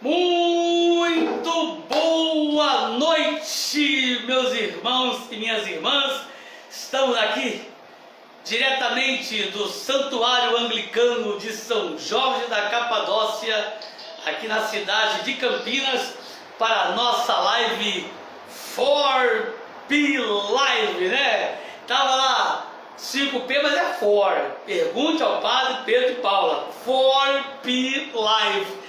Muito boa noite, meus irmãos e minhas irmãs. Estamos aqui diretamente do Santuário Anglicano de São Jorge da Capadócia, aqui na cidade de Campinas, para a nossa live 4P Live, né? Tava lá 5P, mas é 4. Pergunte ao Padre Pedro de Paula. 4P Live,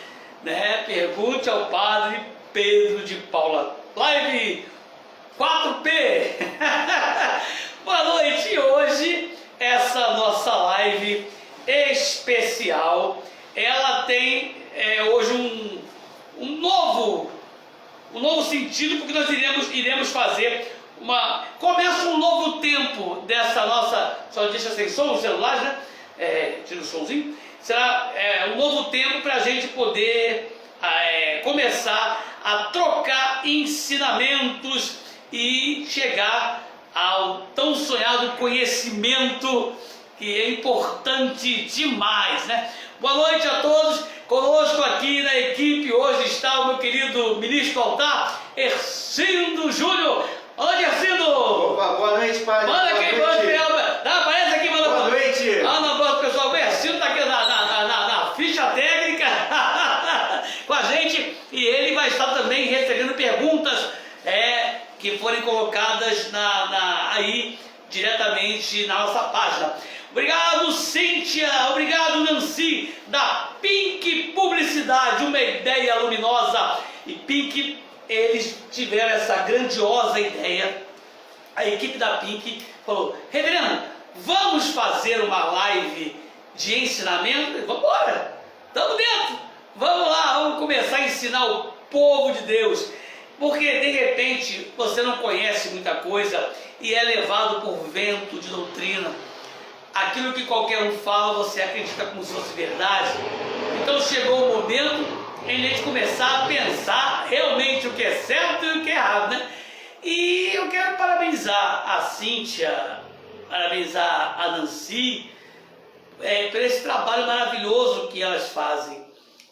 né? Pergunte ao Padre Pedro de Paula. Live 4P. Boa noite. Hoje essa nossa live especial, ela tem hoje um novo sentido, porque nós iremos fazer começa um novo tempo dessa nossa, só deixa sem som os celulares, né? Tira o somzinho. Será um novo tempo para a gente poder começar a trocar ensinamentos e chegar ao tão sonhado conhecimento, que é importante demais, né? Boa noite a todos. Conosco aqui na equipe hoje está o meu querido ministro do altar, Ercindo Júnior. Onde, Ercindo? Opa, boa noite, padre. Manda aqui, aparece aqui, manda. Boa noite. Manda boa, pessoal. O Ercindo está aqui na ficha técnica com a gente, e ele vai estar também recebendo perguntas que forem colocadas aí diretamente na nossa página. Obrigado, Cíntia. Obrigado, Nancy, da Pink Publicidade, uma ideia luminosa. E Pink, eles tiveram essa grandiosa ideia. A equipe da Pink falou: reverendo, vamos fazer uma live de ensinamento? Vamos embora, estamos dentro. Vamos lá, vamos começar a ensinar o povo de Deus. Porque de repente você não conhece muita coisa e é levado por vento de doutrina. Aquilo que qualquer um fala, você acredita como se fosse verdade. Então chegou o momento em a gente começar a pensar realmente o que é certo e o que é errado, né? E eu quero parabenizar a Cíntia, parabenizar a Nancy por esse trabalho maravilhoso que elas fazem.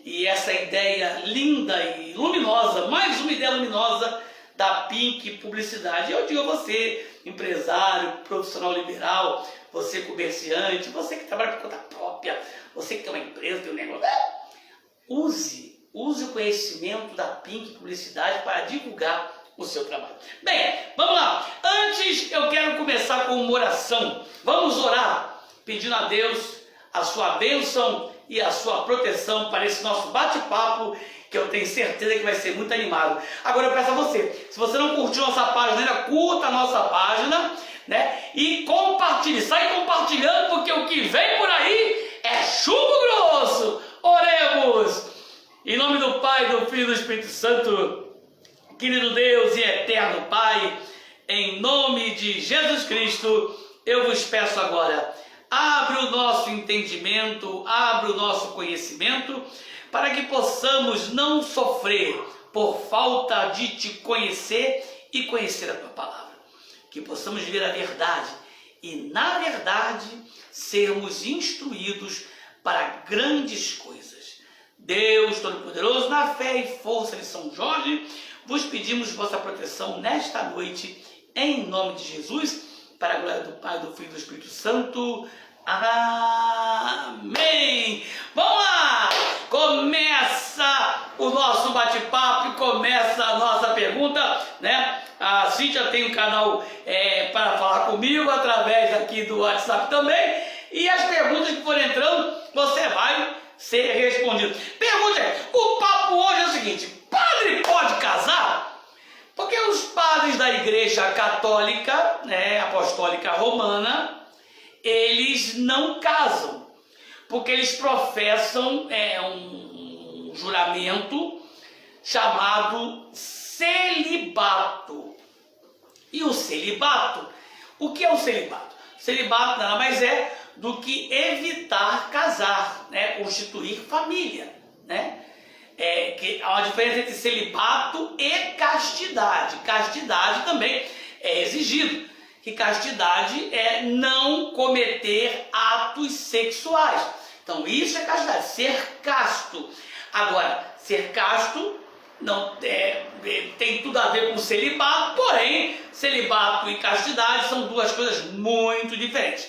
E essa ideia linda e luminosa, mais uma ideia luminosa da Pink Publicidade. Eu digo a você, empresário, profissional liberal, você comerciante, você que trabalha por conta própria, você que tem uma empresa, tem um negócio, use o conhecimento da Pink Publicidade para divulgar o seu trabalho. Bem, vamos lá. Antes eu quero começar com uma oração. Vamos orar pedindo a Deus a sua bênção e a sua proteção para esse nosso bate-papo, que eu tenho certeza que vai ser muito animado. Agora eu peço a você, se você não curtiu nossa página ainda, curta a nossa página, né? E compartilhe, sai compartilhando, porque o que vem por aí é chumbo grosso. Oremos! Em nome do Pai, do Filho e do Espírito Santo, querido Deus e eterno Pai, em nome de Jesus Cristo, eu vos peço agora, abre o nosso entendimento, abre o nosso conhecimento, para que possamos não sofrer por falta de te conhecer e conhecer a tua palavra. Que possamos ver a verdade e, na verdade, sermos instruídos para grandes coisas. Deus Todo-Poderoso, na fé e força de São Jorge, vos pedimos vossa proteção nesta noite, em nome de Jesus, para a glória do Pai, do Filho e do Espírito Santo. Amém! Vamos lá! Começa o nosso bate-papo, começa a nossa pergunta, né? A Cíntia tem um canal para falar comigo, através aqui do WhatsApp também, e as perguntas que forem entrando, você vai ser respondido. Pergunta: o papo hoje é o seguinte: padre pode casar? Porque os padres da Igreja Católica, né, Apostólica Romana, eles não casam, porque eles professam um juramento chamado celibato. E o celibato, o que é o celibato? O celibato nada mais é do que evitar casar, né, constituir família, né? Que há uma diferença entre celibato e castidade. Castidade também é exigido. Que castidade é não cometer atos sexuais. Então isso é castidade, ser casto. Agora, ser casto não tem tudo a ver com celibato, porém, celibato e castidade são duas coisas muito diferentes.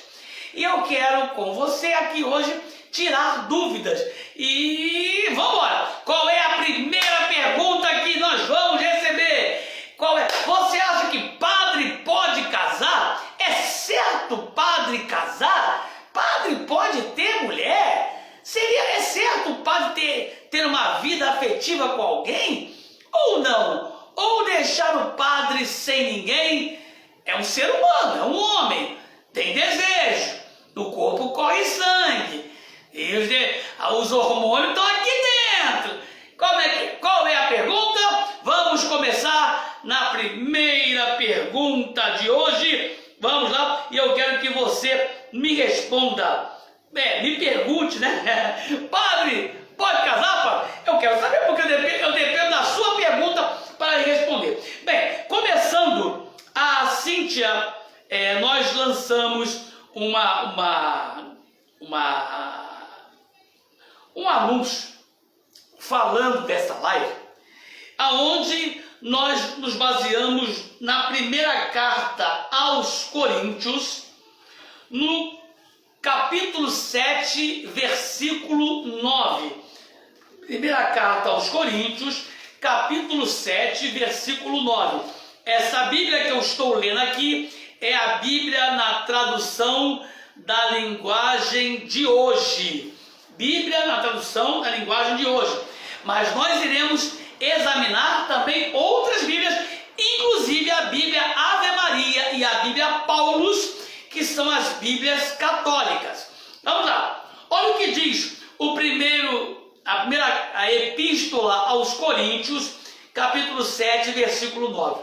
E eu quero com você aqui hoje tirar dúvidas. E vamos embora! Qual é a primeira pergunta que nós vamos receber? Qual é? Você acha que padre pode casar? É certo padre casar? Padre pode ter mulher? É certo o padre ter uma vida afetiva com alguém? Ou não? Ou deixar o padre sem ninguém? É um ser humano, é um homem, tem desejo, no corpo corre sangue, e os hormônios estão aqui dentro. Qual é a pergunta? Vamos começar na primeira pergunta de hoje. Vamos lá, e eu quero que você me responda. Me pergunte, né? Padre, pode casar, padre? Eu quero saber, porque eu dependo da sua pergunta para responder. Bem, começando, a Cíntia, nós lançamos um anúncio falando dessa live, aonde nós nos baseamos na primeira carta aos Coríntios, no capítulo 7, versículo 9. Primeira carta aos Coríntios, capítulo 7, versículo 9. Essa Bíblia que eu estou lendo aqui é a Bíblia na tradução da linguagem de hoje. Bíblia na tradução da linguagem de hoje. Mas nós iremos examinar também outras Bíblias, inclusive a Bíblia Ave Maria e a Bíblia Paulus, que são as Bíblias católicas. Vamos lá. Olha o que diz a epístola aos Coríntios, capítulo 7, versículo 9.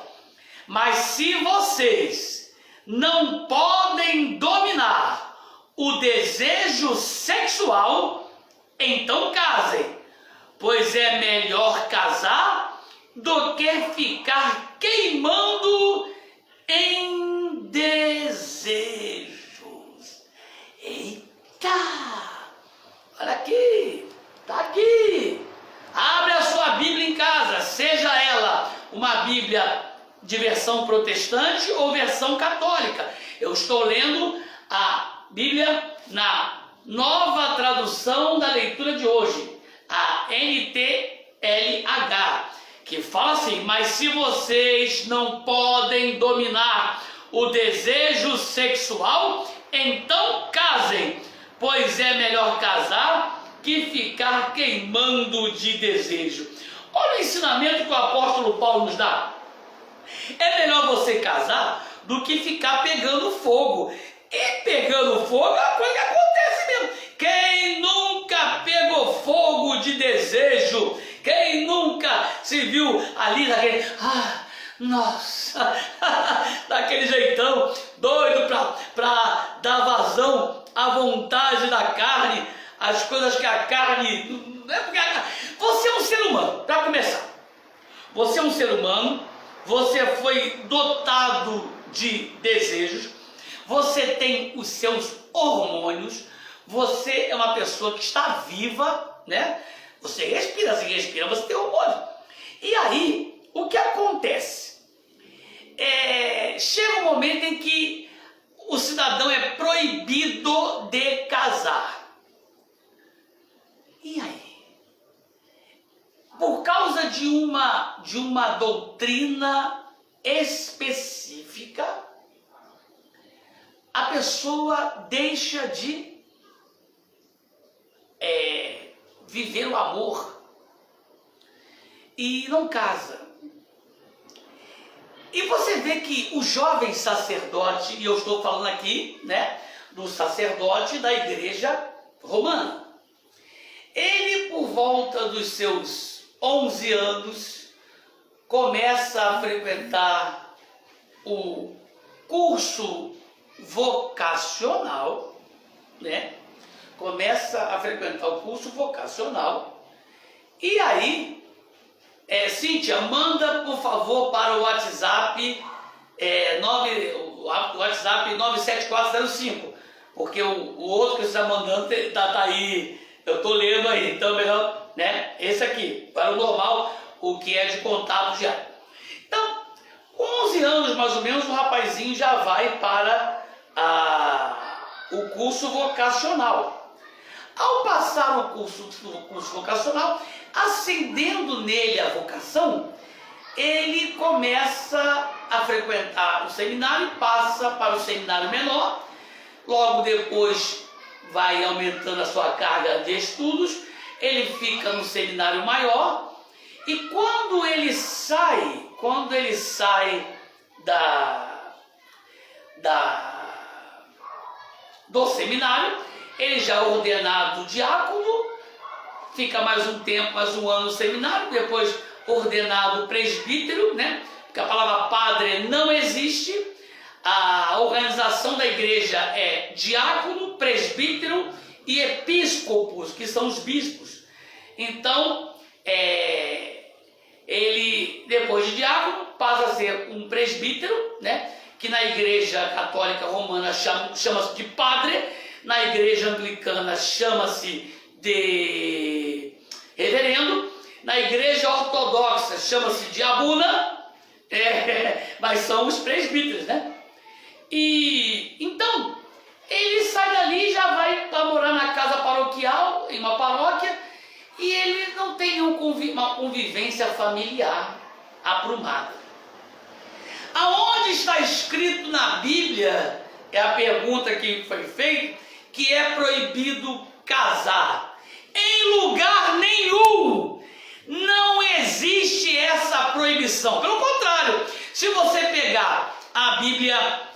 Mas se vocês não podem dominar o desejo sexual, então casem, pois é melhor casar do que ficar queimando em desejos. Eita! Olha aqui, tá aqui. Abre a sua Bíblia em casa, seja ela uma Bíblia de versão protestante ou versão católica. Eu estou lendo a Bíblia na nova tradução da leitura de hoje, a NTLH, que fala assim: mas se vocês não podem dominar o desejo sexual, então casem, pois é melhor casar que ficar queimando de desejo. Olha o ensinamento que o apóstolo Paulo nos dá. É melhor você casar do que ficar pegando fogo. E pegando fogo é uma coisa que acontece mesmo. Quem nunca pegou fogo de desejo? Quem nunca se viu ali daquele... nossa, daquele jeitão, doido para dar vazão à vontade da carne, as coisas que a carne... Você é um ser humano, para começar. Você é um ser humano, você foi dotado de desejos, você tem os seus hormônios, você é uma pessoa que está viva, né? Você respira, você tem hormônio. E aí, o que acontece? Chega um momento em que o cidadão é proibido de casar. E aí? Por causa de uma doutrina específica, a pessoa deixa de viver o amor e não casa. E você vê que o jovem sacerdote, e eu estou falando aqui, né, do sacerdote da igreja romana, ele, por volta dos seus 11 anos, começa a frequentar o curso vocacional, né? Começa a frequentar o curso vocacional. E aí, Cíntia, manda por favor para o WhatsApp, WhatsApp 97405, porque o outro que você está mandando está aí, eu estou lendo aí, então é melhor né? Esse aqui, para o normal, o que é de contato diário. Então, com 11 anos mais ou menos, o rapazinho já vai para o curso vocacional. Ao passar o curso vocacional, acendendo nele a vocação, ele começa a frequentar o seminário, passa para o seminário menor, logo depois vai aumentando a sua carga de estudos, ele fica no seminário maior, e quando ele sai do seminário, ele já é ordenado diácono, fica mais um tempo, mais um ano no seminário, depois ordenado presbítero, né? Porque a palavra padre não existe. A organização da igreja é diácono, presbítero e episcopos, que são os bispos. Então, ele, depois de diácono, passa a ser um presbítero, né? Que na igreja católica romana chama-se de padre, na igreja anglicana chama-se de reverendo, na igreja ortodoxa chama-se de abuna, mas são os presbíteros, né? E então ele sai dali e já vai morar na casa paroquial, em uma paróquia, e ele não tem uma convivência familiar aprumada. Aonde está escrito na Bíblia, é a pergunta que foi feita, que é proibido casar? Em lugar nenhum não existe essa proibição. Pelo contrário, se você pegar a Bíblia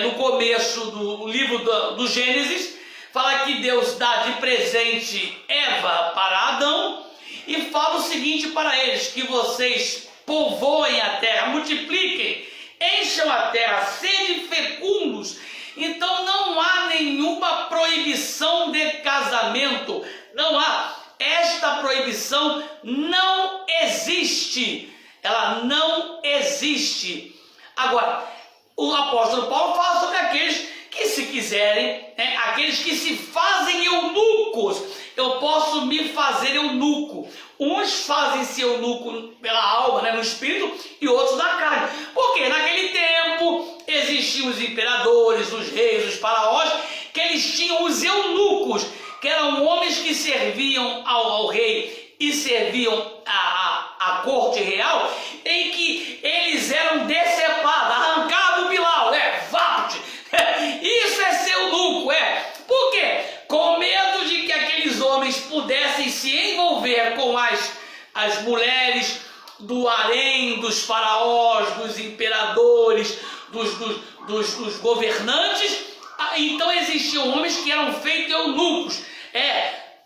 no começo do livro do Gênesis, fala que Deus dá de presente Eva para Adão e fala o seguinte para eles: que vocês povoem a terra, multipliquem, encham a terra, sejam fecundos. Então não há nenhuma proibição de casamento, não há. Esta proibição não existe, ela não existe. Agora, o apóstolo Paulo fala sobre aqueles que, se quiserem, né, aqueles que se fazem eunucos. Eu posso me fazer eunuco. Uns fazem-se eunuco pela alma, né, no espírito, e outros da carne. Porque naquele tempo existiam os imperadores, os reis, os faraós, que eles tinham os eunucos, que eram homens que serviam ao rei e serviam à corte real, em que eles eram decepados, arrancavam o pilau, vapt. Isso é ser eunuco, Por quê? Com medo de que aqueles homens pudessem se envolver com as mulheres do harém, dos faraós, dos imperadores, dos governantes. Então existiam homens que eram feitos eunucos,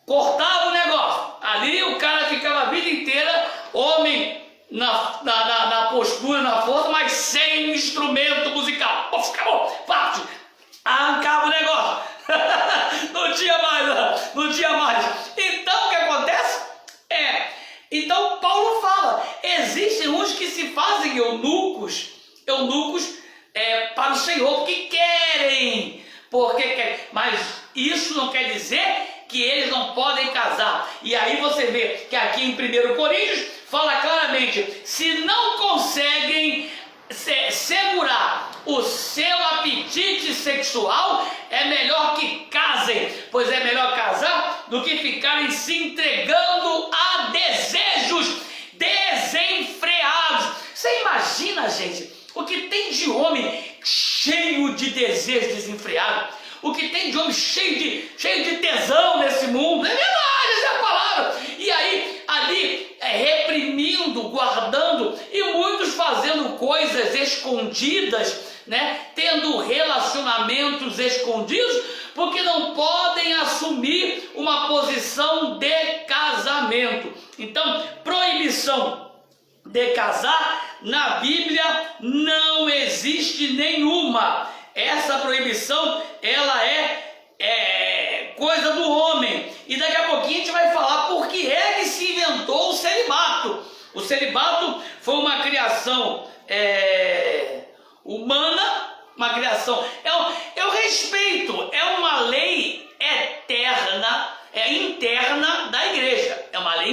cortava o negócio, ali o cara ficava a vida inteira, homem na postura, na força, mas sem instrumento musical. Acabou, parte, arrancava o negócio, não tinha mais. Então o que acontece? Então Paulo fala, existem uns que se fazem eunucos para o Senhor, porque querem, mas isso não quer dizer que eles não podem casar. E aí você vê que aqui em 1 Coríntios fala claramente: se não conseguem segurar o seu apetite sexual, é melhor que casem, pois é melhor casar do que ficarem se entregando a desejos desenfreados. Você imagina, gente, o que tem de homem cheio de desejo desenfreado? O que tem de homem cheio de tesão nesse mundo? É verdade, essa é a palavra. E aí, ali, reprimindo, guardando, e muitos fazendo coisas escondidas, né? Tendo relacionamentos escondidos, porque não podem assumir uma posição de casamento. Então, proibição de casar na Bíblia não existe nenhuma. Essa proibição, ela é coisa do homem. E daqui a pouquinho a gente vai falar por que é que se inventou o celibato. O celibato foi uma criação humana, uma criação. Eu respeito, é uma lei eterna, interna da igreja. É uma lei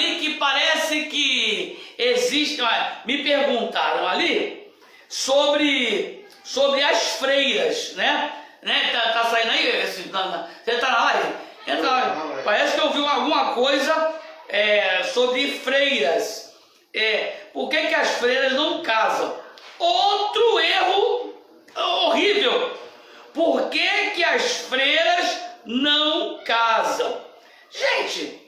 ali que parece que existe. Me perguntaram ali sobre as freiras, né? Tá saindo aí? Você tá na live? Entra lá. Parece que eu vi alguma coisa sobre freiras. Por que as freiras não casam? Outro erro horrível. Por que as freiras não casam? Gente,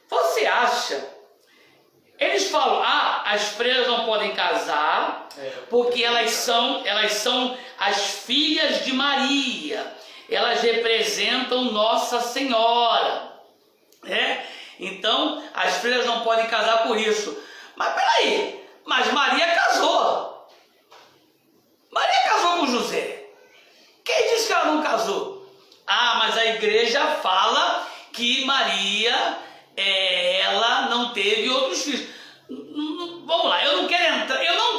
você acha? Eles falam, as freiras não podem casar porque elas são as filhas de Maria. Elas representam Nossa Senhora, né? Então, as freiras não podem casar por isso. Mas peraí, mas Maria casou. Maria casou com José. Quem disse que ela não casou? Mas a igreja fala que Maria, ela não teve outros filhos. Vamos lá, eu não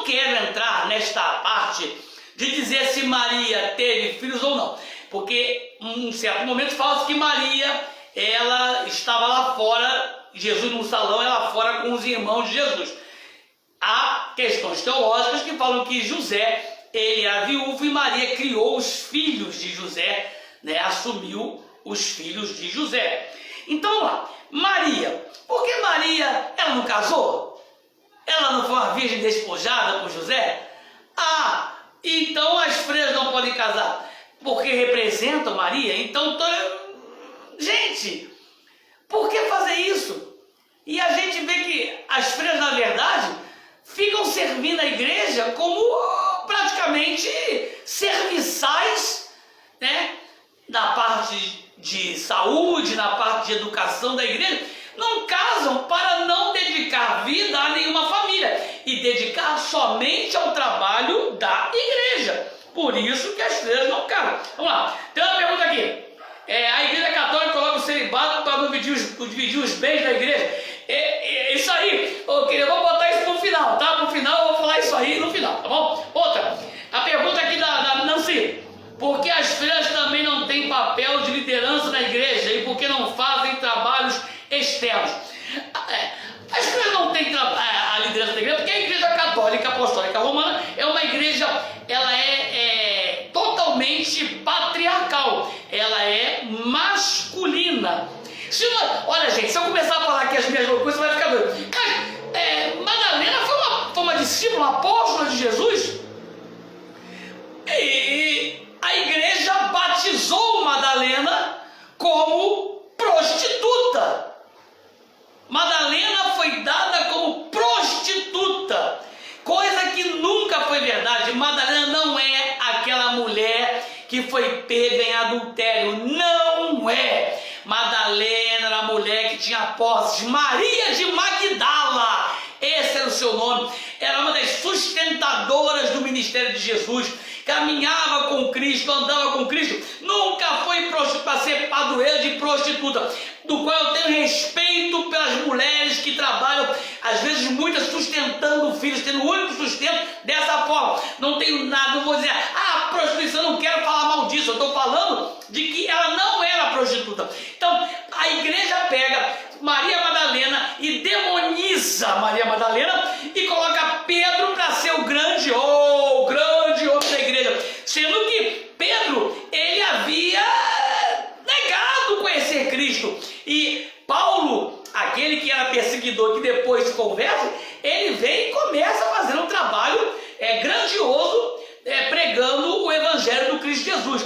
quero entrar nesta parte de dizer se Maria teve filhos ou não. Porque em um certo momento fala-se que Maria, ela estava lá fora, Jesus no salão, ela fora com os irmãos de Jesus. Há questões teológicas que falam que José, ele era viúvo e Maria criou os filhos de José, né? Assumiu os filhos de José. Então vamos lá, Maria, por que Maria, ela não casou? Ela não foi uma virgem despojada por José? Então as freiras não podem casar porque representam Maria? Então, gente, por que fazer isso? E a gente vê que as freiras, na verdade, ficam servindo a igreja como praticamente serviçais, né? Na parte de saúde, na parte de educação da igreja. Não casam para não dedicar vida a nenhuma família e dedicar somente ao trabalho da igreja. Por isso que as freiras não casam. Vamos lá, tem uma pergunta aqui. A igreja católica coloca o celibato para não dividir os bens da igreja. Isso aí, eu vou botar isso pro final, tá? Pro final eu vou falar isso aí no final, tá bom? Outra, a pergunta aqui da Nancy. Por que as freiras também não têm papel de liderança na igreja e por que não fazem trabalhos externos? As freiras não têm a liderança da igreja porque a igreja católica apostólica romana é uma igreja, ela é totalmente patriarcal, ela é masculina. Olha gente, se eu começar a falar aqui as minhas loucuras, você vai ficar doido. Madalena foi uma discípula, uma apóstola de Jesus, e a igreja batizou Madalena como prostituta. Madalena foi dada como prostituta, coisa que nunca foi verdade. Madalena não é aquela mulher que foi pega em adultério, não é. Madalena era a mulher que tinha posses. Maria de Magdala, esse era o seu nome, era uma das sustentadoras do ministério de Jesus, caminhava com Cristo, andava com Cristo, nunca foi para ser padroeira de prostituta, do qual eu tenho respeito pelas mulheres que trabalham, às vezes muitas sustentando filhos, tendo o único sustento dessa forma. Não tenho nada, não vou dizer, prostituição, não quero falar mal disso, eu estou falando de que ela não era prostituta. Então, a igreja pega Maria Madalena e demoniza Maria Madalena e coloca Pedro para ser o grande homem da igreja, sendo que Pedro, ele havia negado conhecer Cristo, e Paulo, aquele que era perseguidor, que depois se converte, ele vem e começa a fazer um trabalho grandioso, pregando o evangelho do Cristo Jesus.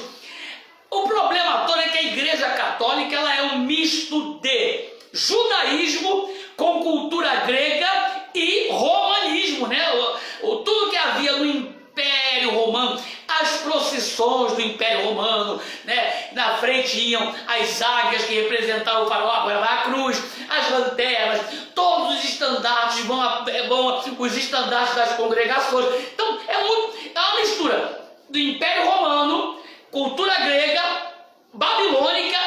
O problema todo é que a igreja católica, ela é um misto de judaísmo com cultura grega e romanismo, né? Tudo que havia no Império Romano, as procissões do Império Romano, né? Na frente iam as águias que representavam o farol, agora vai a cruz, as lanternas, todos os estandartes vão os estandartes das congregações. Então é uma mistura do Império Romano, cultura grega, babilônica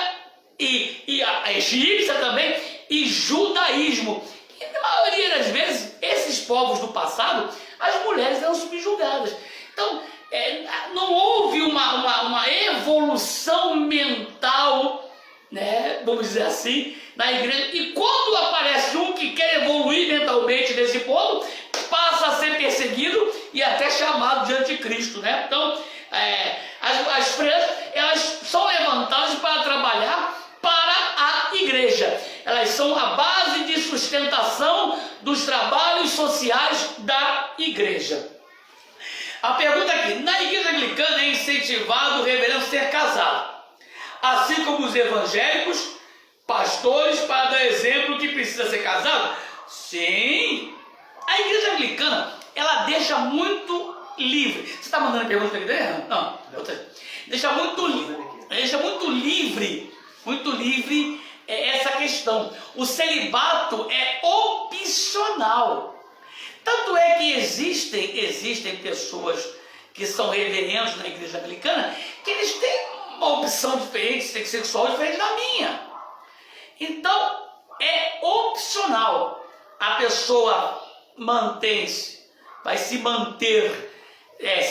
e a egípcia também, e judaísmo. E na maioria das vezes, esses povos do passado, as mulheres eram subjugadas. Então, não houve uma evolução mental, né, vamos dizer assim, na igreja. E quando aparece um chamado diante de Cristo, né? Então, as freiras, elas são levantadas para trabalhar para a igreja. Elas são a base de sustentação dos trabalhos sociais da igreja. A pergunta aqui: na igreja anglicana é incentivado o reverendo a ser casado, assim como os evangélicos, pastores, para dar exemplo que precisa ser casado? Sim. A igreja anglicana, ela deixa muito livre. Você está mandando pergunta para a igreja? Não. Deixa muito livre essa questão. O celibato é opcional. Tanto é que existem pessoas que são reverendos na igreja anglicana, que eles têm uma opção diferente, sexual diferente da minha. Então, é opcional. A pessoa vai se manter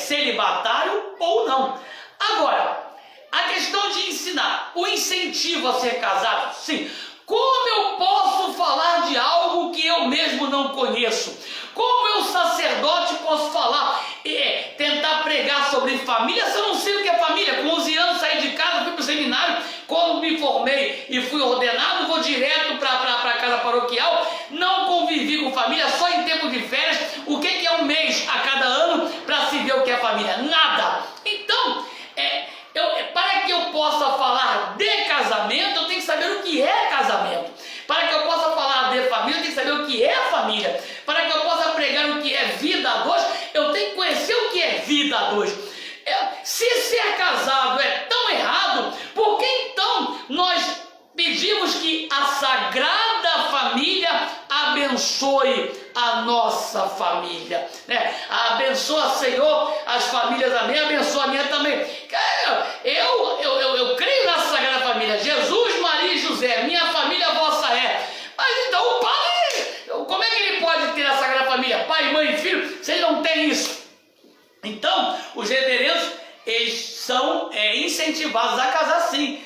celibatário ou não. Agora, a questão de ensinar, o incentivo a ser casado, sim. Como eu posso falar de algo que eu mesmo não conheço? Como eu, sacerdote, posso falar, tentar pregar sobre família, se eu não sei o que é família? Com 11 anos saí de casa, fui para o seminário, quando me formei e fui ordenado, vou direto para a casa paroquial, não convivi com família, só em tempo de férias. O que é um mês a cada ano para se ver o que é família? Nada. Então, para que eu possa falar de casamento, eu tenho que saber o que é casamento. Para que eu possa falar de família, eu tenho que saber o que é família. Para que eu possa pregar o que é vida a dois, eu tenho que conhecer o que é vida a dois. Se ser casado é tão errado, por que então nós pedimos que a Sagrada Família abençoe a nossa família, né? Abençoa, Senhor, as famílias, amém, abençoa a minha também. Eu creio na Sagrada Família, Jesus, Maria e José, minha família vossa é. Mas então o pai, como é que ele pode ter a Sagrada Família, pai, mãe e filho, se ele não tem isso? Então, os reverendos, eles são incentivados a casar sim,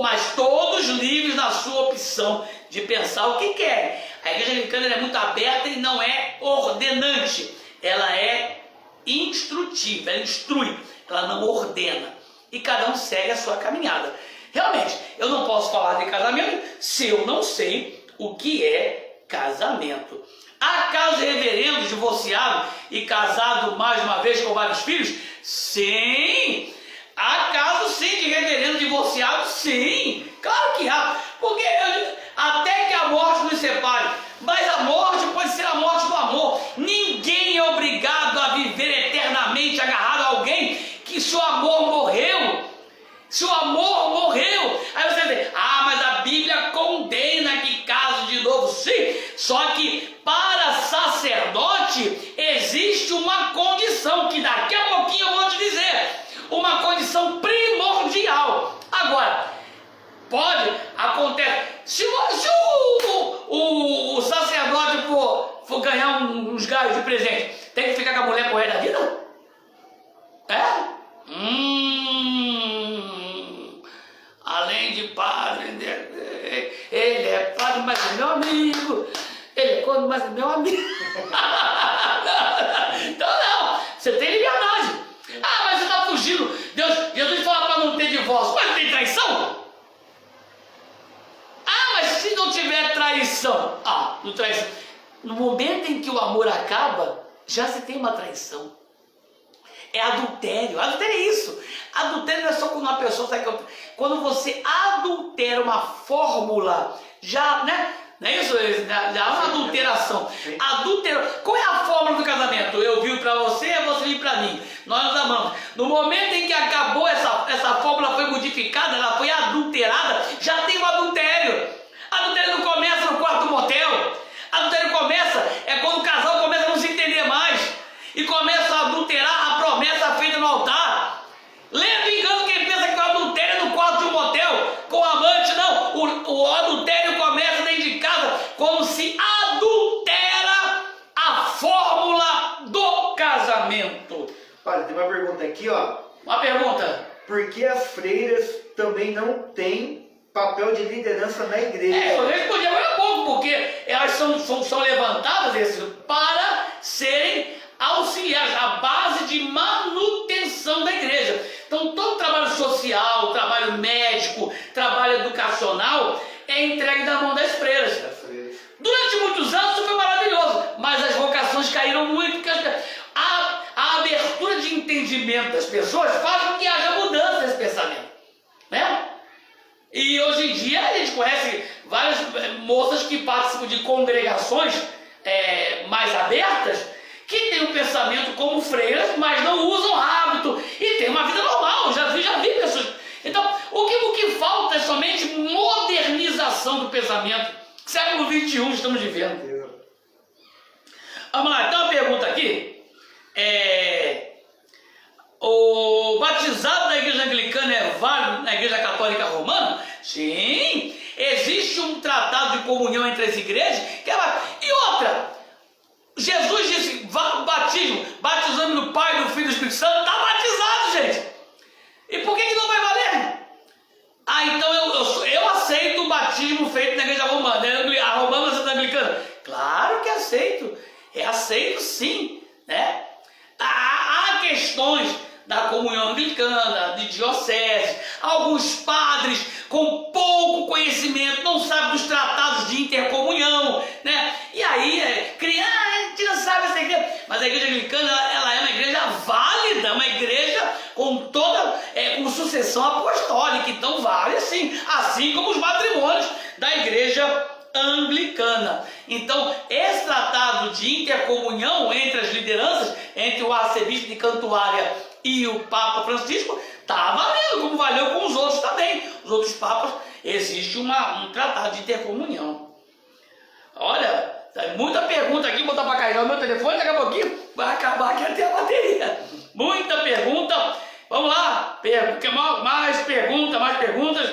mas todos livres na sua opção de pensar o que querem. A igreja anglicana é muito aberta e não é ordenante, ela é instrutiva, ela instrui, ela não ordena, e cada um segue a sua caminhada. Realmente, eu não posso falar de casamento se eu não sei o que é casamento. Há casos de reverendos divorciado e casado mais uma vez com vários filhos? Sim! Há casos sim de reverendo divorciado? Sim! Claro que há! Porque até que a morte nos separe, mas a morte pode ser a morte do amor. Ninguém é obrigado a viver eternamente agarrado a alguém que se o amor morreu. Se o amor morreu, aí você diz, mas a Bíblia condena que case de novo. Sim, só que para sacerdote existe uma condição, que daqui a pouquinho eu vou te dizer, uma condição primordial. Agora, acontece, se o sacerdote for ganhar uns galhos de presente, tem que ficar com a mulher pro resto da vida? Além de padre, ele é padre, mas é meu amigo. Ele é conde, mas é meu amigo. Então não, você tem liberdade. Mas você está fugindo. Jesus fala para não ter divórcio, mas tem traição? Mas se não tiver traição, não traição. No momento em que o amor acaba, já se tem uma traição. É adultério. Adultério é isso. Adultério não é só quando uma pessoa sai. Quando você adultera uma fórmula, já, né? Não é isso? Já é uma adulteração. Qual é a fórmula do casamento? Eu vi para você, você viu para mim. Nós nos amamos. No momento em que acabou essa fórmula, foi modificada, ela foi adulterada, já tem o adultério. Adultério não começa no quarto motel. Adultério começa quando o casal começa a não se entender mais e começa a adulterar a promessa feita no altar. Lembra, engano quem pensa que o adultério é no quarto de um motel com amante. Não, o adultério começa dentro de casa, quando se adultera a fórmula do casamento. Olha, tem uma pergunta aqui, ó. Uma pergunta. Por que as freiras também não têm papel de liderança na igreja? Eu respondi agora há pouco, porque elas são levantadas para serem auxiliares. A base é entregue na mão das freiras. Durante muitos anos isso foi maravilhoso, mas as vocações caíram muito, porque a abertura de entendimento das pessoas faz com que haja mudança nesse pensamento, né? E hoje em dia a gente conhece várias moças que participam de congregações mais abertas, que têm um pensamento como freiras, mas não usam hábito e têm uma vida normal. Já vi pessoas. Então, o que falta é somente modernização do pensamento. Século XXI estamos vivendo. Vamos lá, então a pergunta aqui o batizado da igreja anglicana é válido na igreja católica romana? Sim, existe um tratado de comunhão entre as igrejas que e outra, Jesus disse batismo, batizando no Pai, do Filho e do Espírito Santo, está batizado, gente. E por que não vai valer? Então eu aceito o batismo feito na igreja romana, a romana você está anglicana? Claro que aceito, aceito sim, né? Há questões da comunhão anglicana, de diocese, alguns padres com pouco conhecimento não sabem dos tratados de intercomunhão, né? E aí, a gente não sabe essa igreja, mas a igreja anglicana, ela é uma igreja válida, uma igreja com com sucessão apostólica, então vale assim como os matrimônios da igreja anglicana. Então, esse tratado de intercomunhão entre as lideranças, entre o arcebispo de Cantuária e o Papa Francisco, está valendo, como valeu com os outros também. Os outros papas, existe um tratado de intercomunhão. Olha, tem muita pergunta aqui, vou botar para carregar o meu telefone, daqui a pouquinho vai acabar aqui até a bateria. Muita pergunta. Vamos lá, mais perguntas.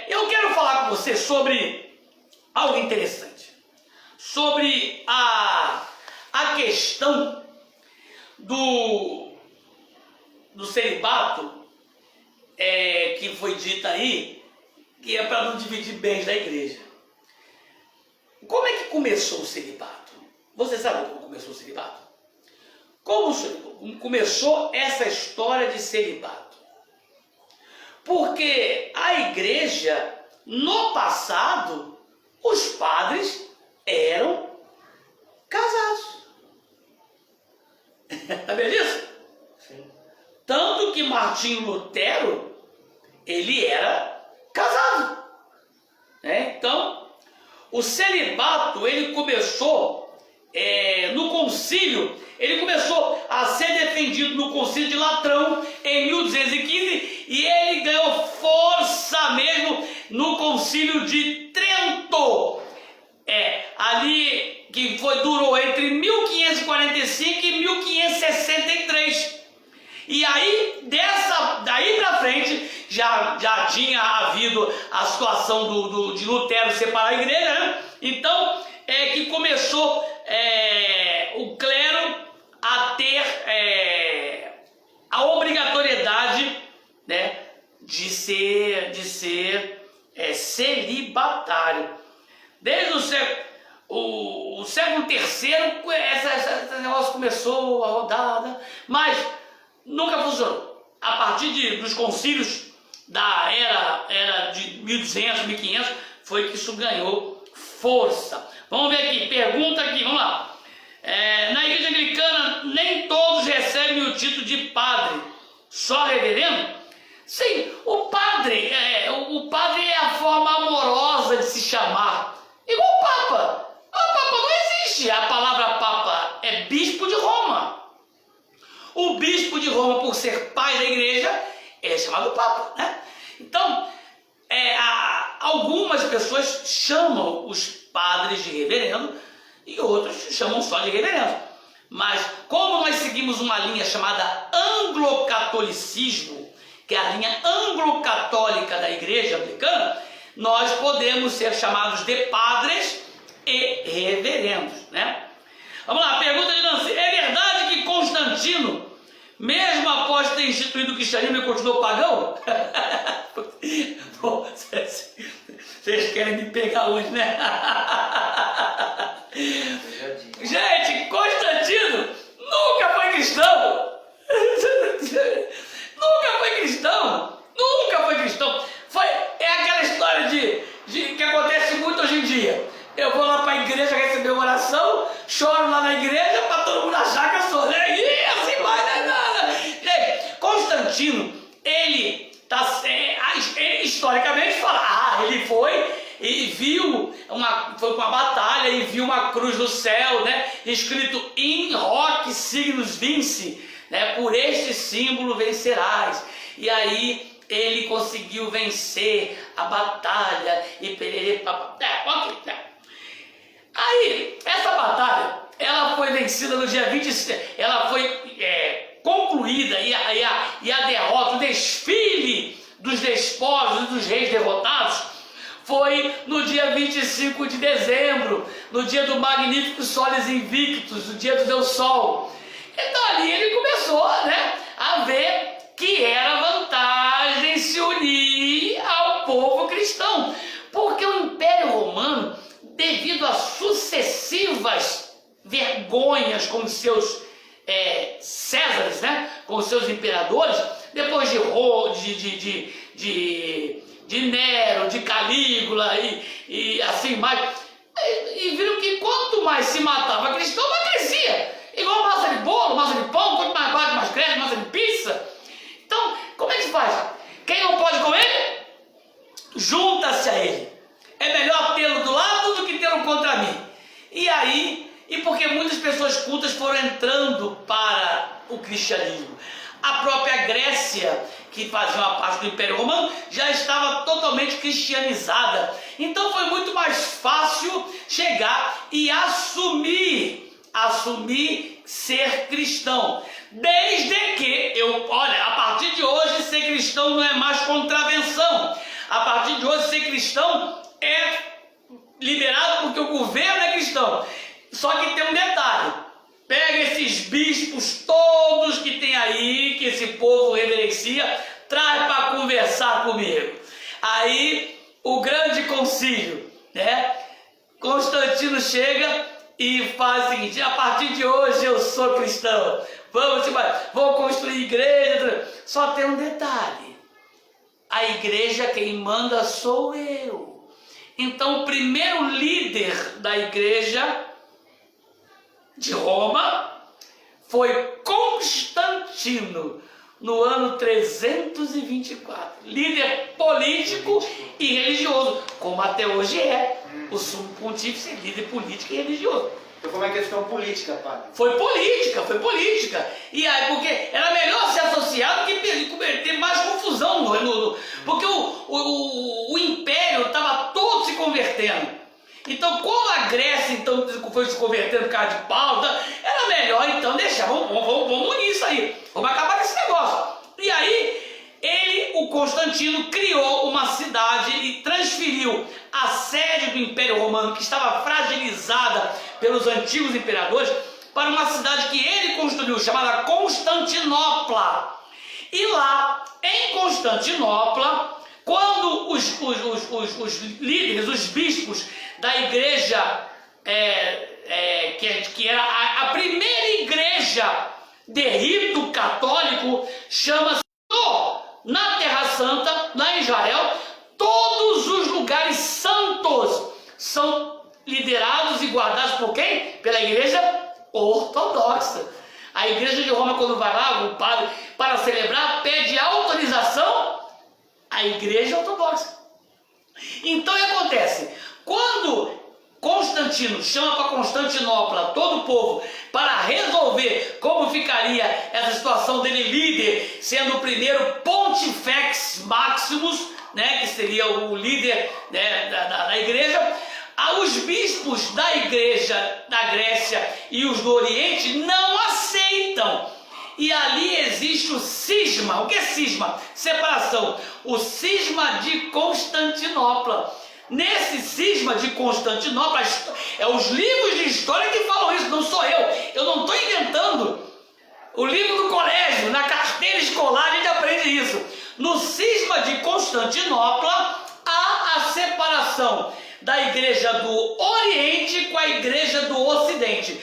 Eu quero falar com você sobre algo interessante, sobre a questão do celibato, que foi dita aí, que é para não dividir bens da igreja. Como é que começou o celibato? Você sabe como começou o celibato? Como começou essa história de celibato? Porque a igreja, no passado, os padres eram casados. Sabia disso? Sim. Tanto que Martinho Lutero, ele era casado. Então, o celibato, ele começou no concílio, ele começou a ser defendido no concílio de Latrão, em 1215, e ele ganhou força mesmo no concílio de Trento. Ali que durou entre 1545 e 1563. E aí, daí para frente, já tinha havido a situação de Lutero separar a igreja, né? Então, que começou o clero a ter a obrigatoriedade, né, de ser celibatário. Desde o século III, esse negócio começou a rodada, mas nunca funcionou. A partir dos concílios da era de 1200, 1500, foi que isso ganhou força. Vamos ver aqui, pergunta aqui, vamos lá. Na igreja anglicana, nem todos recebem o título de padre, só reverendo? Sim, o padre é a forma amorosa de se chamar. Igual o Papa. O Papa não existe. A palavra Papa é bispo de Roma. O bispo de Roma, por ser pai da igreja, é chamado Papa, né? Então, algumas pessoas chamam os padres de reverendo e outros chamam só de reverendo. Mas, como nós seguimos uma linha chamada anglocatolicismo, que é a linha anglo-católica da igreja anglicana, nós podemos ser chamados de padres e reverendos, né? Vamos lá, pergunta de Nancy. É verdade que Constantino, mesmo após ter instituído o cristianismo, ele continuou pagão? Vocês querem me pegar hoje, né? Gente, Constantino nunca foi cristão. Nunca foi cristão. É aquela história de choro lá na igreja para todo mundo achar que eu sou, né? E assim vai, né? Gente, Constantino, ele historicamente fala, ele foi e viu foi uma batalha e viu uma cruz no céu, né? Escrito in hoc signos vinci, né? Por este símbolo vencerás. E aí ele conseguiu vencer a batalha e perere, Aí, essa batalha, ela foi vencida no dia 26, ela foi concluída e a derrota, o desfile dos despojos e dos reis derrotados foi no dia 25 de dezembro, no dia do Magnífico Solis Invictus, no dia do Deus Sol. Então ali ele começou, né, a ver que era vantagem se unir ao povo cristão, porque o Império Romano, devido a sucessivas vergonhas com os seus Césares, né, com os seus imperadores, depois de Nero, de Calígula e assim mais, e viram que quanto mais se matava cristão, mais crescia, igual massa de bolo, massa de pão, quanto mais bate, mais cresce, massa de pizza. Então, como é que faz? Quem não pode comer, junta-se a ele. É melhor tê-lo do lado do que tê-lo contra mim. E aí, porque muitas pessoas cultas foram entrando para o cristianismo. A própria Grécia, que fazia uma parte do Império Romano, já estava totalmente cristianizada. Então foi muito mais fácil chegar e assumir ser cristão. Desde que a partir de hoje ser cristão não é mais contravenção. A partir de hoje ser cristão é liberado porque o governo é cristão. Só que tem um detalhe: pega esses bispos todos que tem aí, que esse povo reverencia, traz para conversar comigo. Aí o grande concílio, né? Constantino chega e faz o seguinte: a partir de hoje eu sou cristão, vou construir igreja. Só tem um detalhe: a igreja quem manda sou eu. Então o primeiro líder da igreja de Roma foi Constantino, no ano 324, líder político e religioso, como até hoje é o sumo pontífice, líder político e religioso. Então foi uma questão política, padre. Foi política. E aí, porque era melhor se associar do que ter mais confusão porque o império estava todo se convertendo. Então, como a Grécia foi se convertendo por causa de Paulo, era melhor então deixar, vamos unir isso aí, vamos acabar com esse negócio. E aí, o Constantino criou uma cidade e transferiu a sede do Império Romano, que estava fragilizada pelos antigos imperadores, para uma cidade que ele construiu, chamada Constantinopla. E lá, em Constantinopla, quando os líderes, os bispos da igreja, que era a primeira igreja de rito católico, chama-se na Terra Santa, lá em Israel, todos os lugares santos são liderados e guardados por quem? Pela igreja ortodoxa. A igreja de Roma, quando vai lá, o padre, para celebrar, pede autorização à igreja ortodoxa. Então o que acontece? Quando Constantino chama para Constantinopla todo o povo para resolver como ficaria essa situação dele líder, sendo o primeiro Pontifex Maximus, né, que seria o líder, né, da igreja, os bispos da igreja da Grécia e os do Oriente não aceitam. E ali existe o cisma. O que é cisma? Separação. O cisma de Constantinopla. Nesse cisma de Constantinopla, os livros de história que falam isso, não sou eu não estou inventando. O livro do colégio, na carteira escolar, a gente aprende isso. No cisma de Constantinopla, há a separação da igreja do Oriente com a igreja do Ocidente.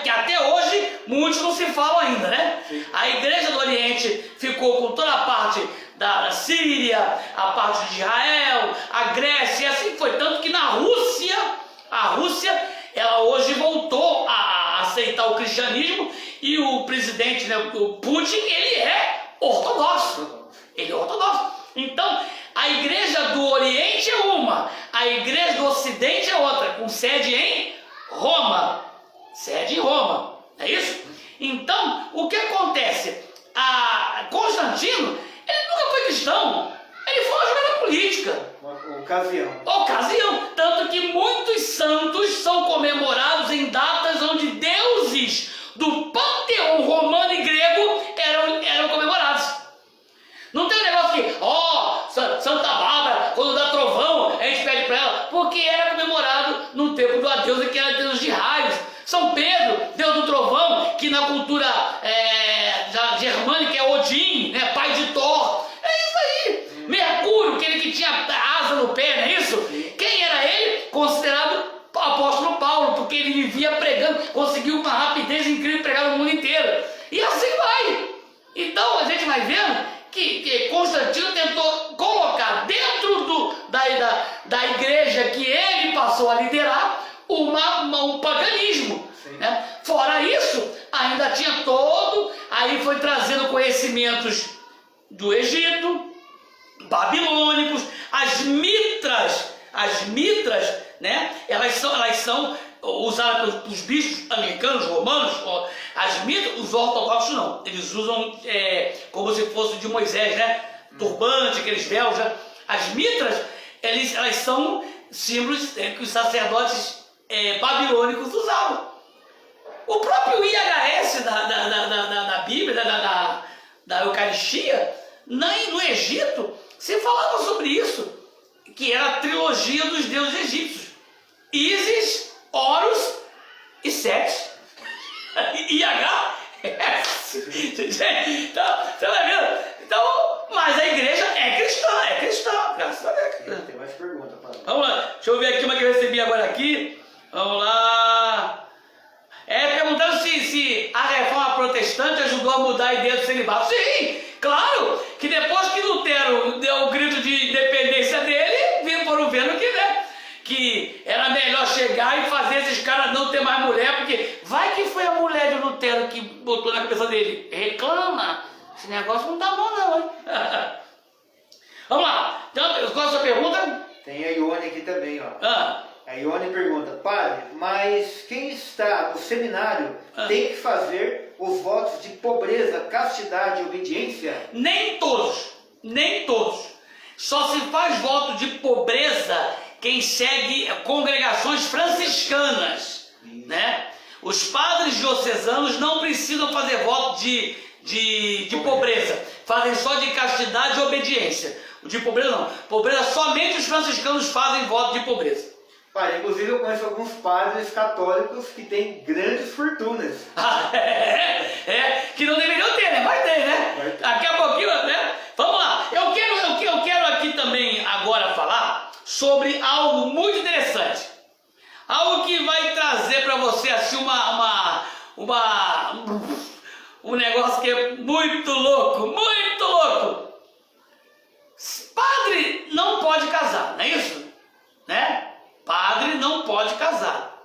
Que até hoje muitos não se falam ainda, né? A igreja do Oriente ficou com toda a parte da Síria, a parte de Israel, a Grécia, e assim foi. Tanto que na Rússia, a Rússia ela hoje voltou a aceitar o cristianismo e o presidente, né, o Putin, ele é ortodoxo. Ele é ortodoxo. Então, a igreja do Oriente é uma, a igreja do Ocidente é outra, com sede em Roma. Sede em Roma, é isso? Então, o que acontece? Constantino, ele nunca foi cristão, ele foi uma jogada política. Uma ocasião. Ocasião, tanto que muitos santos são comemorados em datas onde deuses do panteão romano e grego eram comemorados. Não tem um negócio que, Santa Bárbara, quando dá trovão, a gente pede para ela, porque era comemorado no tempo da deusa que era deus de raios. São Pedro, deus do trovão, que na cultura germânica é Odin, né, pai de Thor. É isso aí. Mercúrio, aquele que tinha asa no pé, não é isso? Quem era ele? Considerado apóstolo Paulo, porque ele vivia pregando, conseguiu uma rapidez incrível pregar no mundo inteiro. E assim vai. Então a gente vai vendo que Constantino tentou colocar dentro da igreja que ele passou a liderar um paganismo. Né? Fora isso, ainda tinha aí foi trazendo conhecimentos do Egito, babilônicos, as mitras, né? Elas são usadas pelos bispos americanos, romanos, as mitras, os ortodoxos não, eles usam como se fosse de Moisés, né? Turbante, aqueles véus, né? As mitras, elas são símbolos que os sacerdotes babilônicos usavam. O próprio IHS da Bíblia, da Eucaristia, no Egito, se falava sobre isso, que era a trilogia dos deuses egípcios: Ísis, Horus e Sete. IHS. Então, você vai vendo? Então, mas a igreja é cristã, graças a Deus. Tem mais perguntas, padre. Vamos lá, deixa eu ver aqui uma que eu recebi agora aqui. Vamos lá. Perguntando se a reforma protestante ajudou a mudar a ideia do celibato. Sim, claro, que depois que Lutero deu o grito de independência dele, foram vendo que era melhor chegar e fazer esses caras não ter mais mulher, porque vai que foi a mulher de Lutero que botou na cabeça dele. Reclama, esse negócio não tá bom não, hein? Vamos lá, então, qual é a sua pergunta? Tem a Ione aqui também, ó. A Ione pergunta: padre, mas quem está no seminário tem que fazer os votos de pobreza, castidade e obediência? Nem todos. Só se faz voto de pobreza quem segue congregações franciscanas, né? Os padres diocesanos não precisam fazer voto de pobreza, fazem só de castidade e obediência. O de pobreza não. Pobreza, somente os franciscanos fazem voto de pobreza. Pai, inclusive eu conheço alguns padres católicos que têm grandes fortunas. Que não deveriam ter, né? Vai ter, né? Daqui a pouquinho, né? Vamos lá. Eu quero aqui também agora falar sobre algo muito interessante. Algo que vai trazer para você assim um negócio que é muito louco, muito louco. Padre não pode casar, não é isso? Né? Padre não pode casar.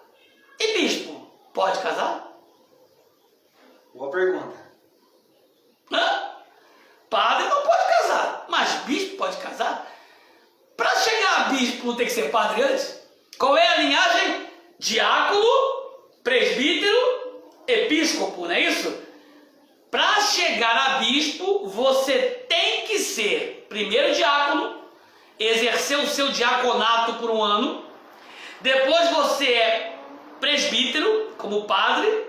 E bispo pode casar? Boa pergunta. Padre não pode casar, mas bispo pode casar? Para chegar a bispo não tem que ser padre antes? Qual é a linhagem? Diácono, presbítero, episcopo, não é isso? Para chegar a bispo, você tem que ser primeiro diácono, exercer o seu diaconato por um ano. Depois você é presbítero, como padre,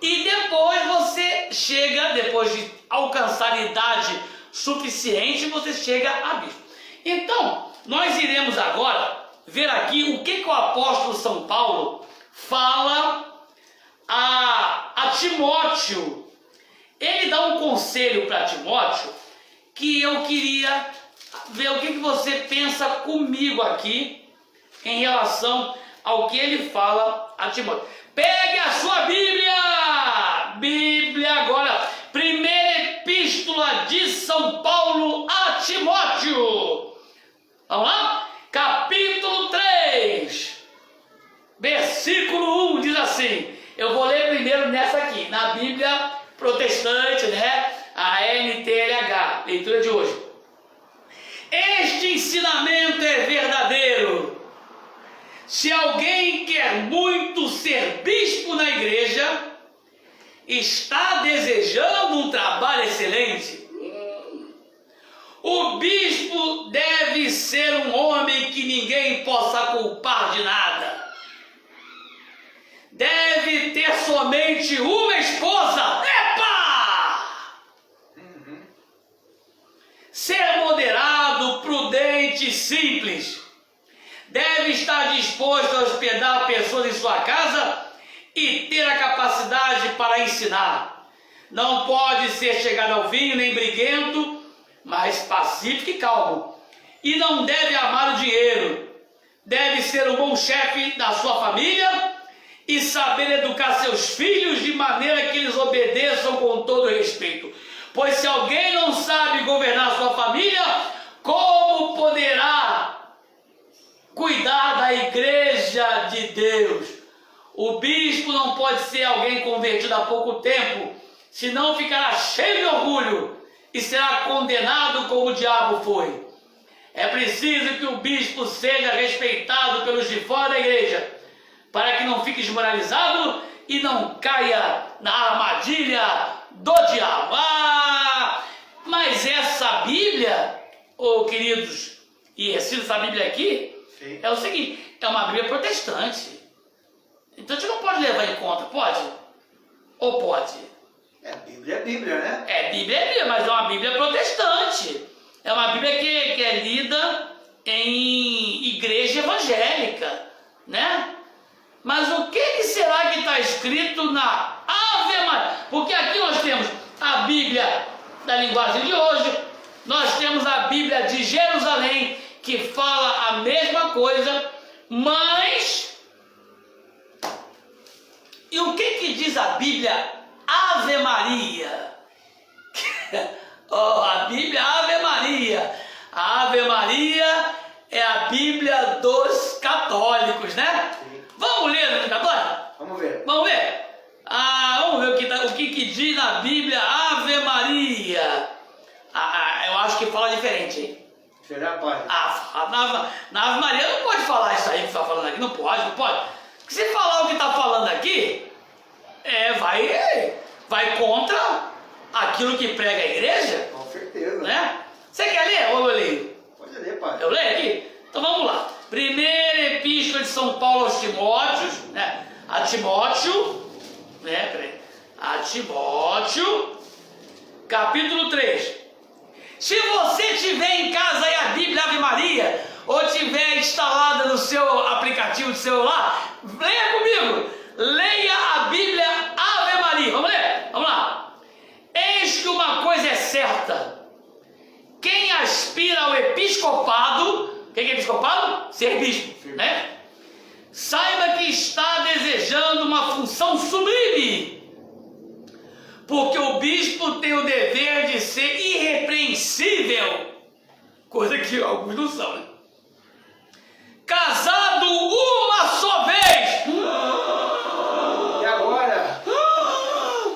e depois você chega, depois de alcançar a idade suficiente, você chega a bispo. Então, nós iremos agora ver aqui o que o apóstolo São Paulo fala a Timóteo. Ele dá um conselho para Timóteo que eu queria ver o que você pensa comigo aqui em relação ao que ele fala a Timóteo. Pegue a sua Bíblia agora, primeira epístola de São Paulo a Timóteo. Vamos lá? Capítulo 3, versículo versículo 1 diz assim, eu vou ler primeiro nessa aqui, na Bíblia protestante, né? A NTLH, leitura de hoje. Este ensinamento é verdadeiro. Se alguém quer muito ser bispo na igreja, está desejando um trabalho excelente. O bispo deve ser um homem que ninguém possa culpar de nada. Deve ter somente uma esposa. Epa! Ser moderado, prudente e simples. Deve estar disposto a hospedar pessoas em sua casa e ter a capacidade para ensinar. Não pode ser chegado ao vinho nem briguento, mas pacífico e calmo. E não deve amar o dinheiro. Deve ser um bom chefe da sua família e saber educar seus filhos de maneira que eles obedeçam com todo respeito. Pois se alguém não sabe governar sua família, como poderá cuidar da igreja de Deus? O bispo não pode ser alguém convertido há pouco tempo, senão ficará cheio de orgulho e será condenado como o diabo foi. É preciso que o bispo seja respeitado pelos de fora da igreja, para que não fique desmoralizado e não caia na armadilha do diabo. Mas essa Bíblia, queridos, e essa Bíblia aqui, sim, é o seguinte, é uma Bíblia protestante. Então a gente não pode levar em conta, pode? Ou pode? Bíblia é Bíblia, né? Bíblia é Bíblia, mas é uma Bíblia protestante. É uma Bíblia que é lida em igreja evangélica, né? Mas o que será que está escrito na Ave Maria? Porque aqui nós temos a Bíblia da linguagem de hoje, nós temos a Bíblia de Jerusalém, que fala a mesma coisa, mas... E o que diz a Bíblia Ave Maria? A Bíblia Ave Maria. A Ave Maria é a Bíblia dos católicos, né? Sim. Vamos ler a Bíblia católica? Vamos ver. Vamos ver? Vamos ver o que diz na Bíblia Ave Maria. Eu acho que fala diferente, hein? Será, pai? Na Ave Maria não pode falar isso aí que está falando aqui. Não pode. Porque se falar o que está falando aqui, vai contra aquilo que prega a igreja. Com certeza. Né? Você quer ler ou eu leio? Pode ler, pai. Eu leio aqui? Então vamos lá. Primeira Epístola de São Paulo aos Timóteos, né? A Timóteo, capítulo 3. Se você tiver em casa aí a Bíblia Ave Maria, ou tiver instalada no seu aplicativo de celular, leia comigo. Leia a Bíblia Ave Maria. Vamos ler? Vamos lá. Eis que uma coisa é certa. Quem aspira ao episcopado, o que é episcopado? Ser bispo, né? Saiba que está desejando uma função sublime, porque o bispo tem o dever de ser irrepreensível, coisa que alguns não são, né? Casado uma só vez. E agora?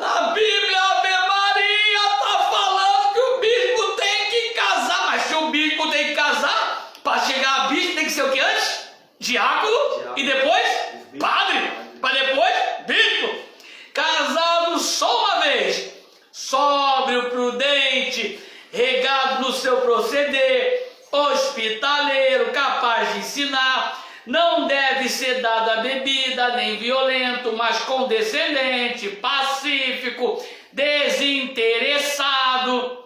A Bíblia Ave Maria está falando que o bispo tem que casar, mas se o bispo tem que casar, para chegar a bispo tem que ser o que antes? Diácono. E depois padre, para depois bispo. Casado só uma vez, sóbrio, prudente, regado no seu proceder, hospitaleiro, capaz de ensinar, não deve ser dado a bebida, nem violento, mas condescendente, pacífico, desinteressado,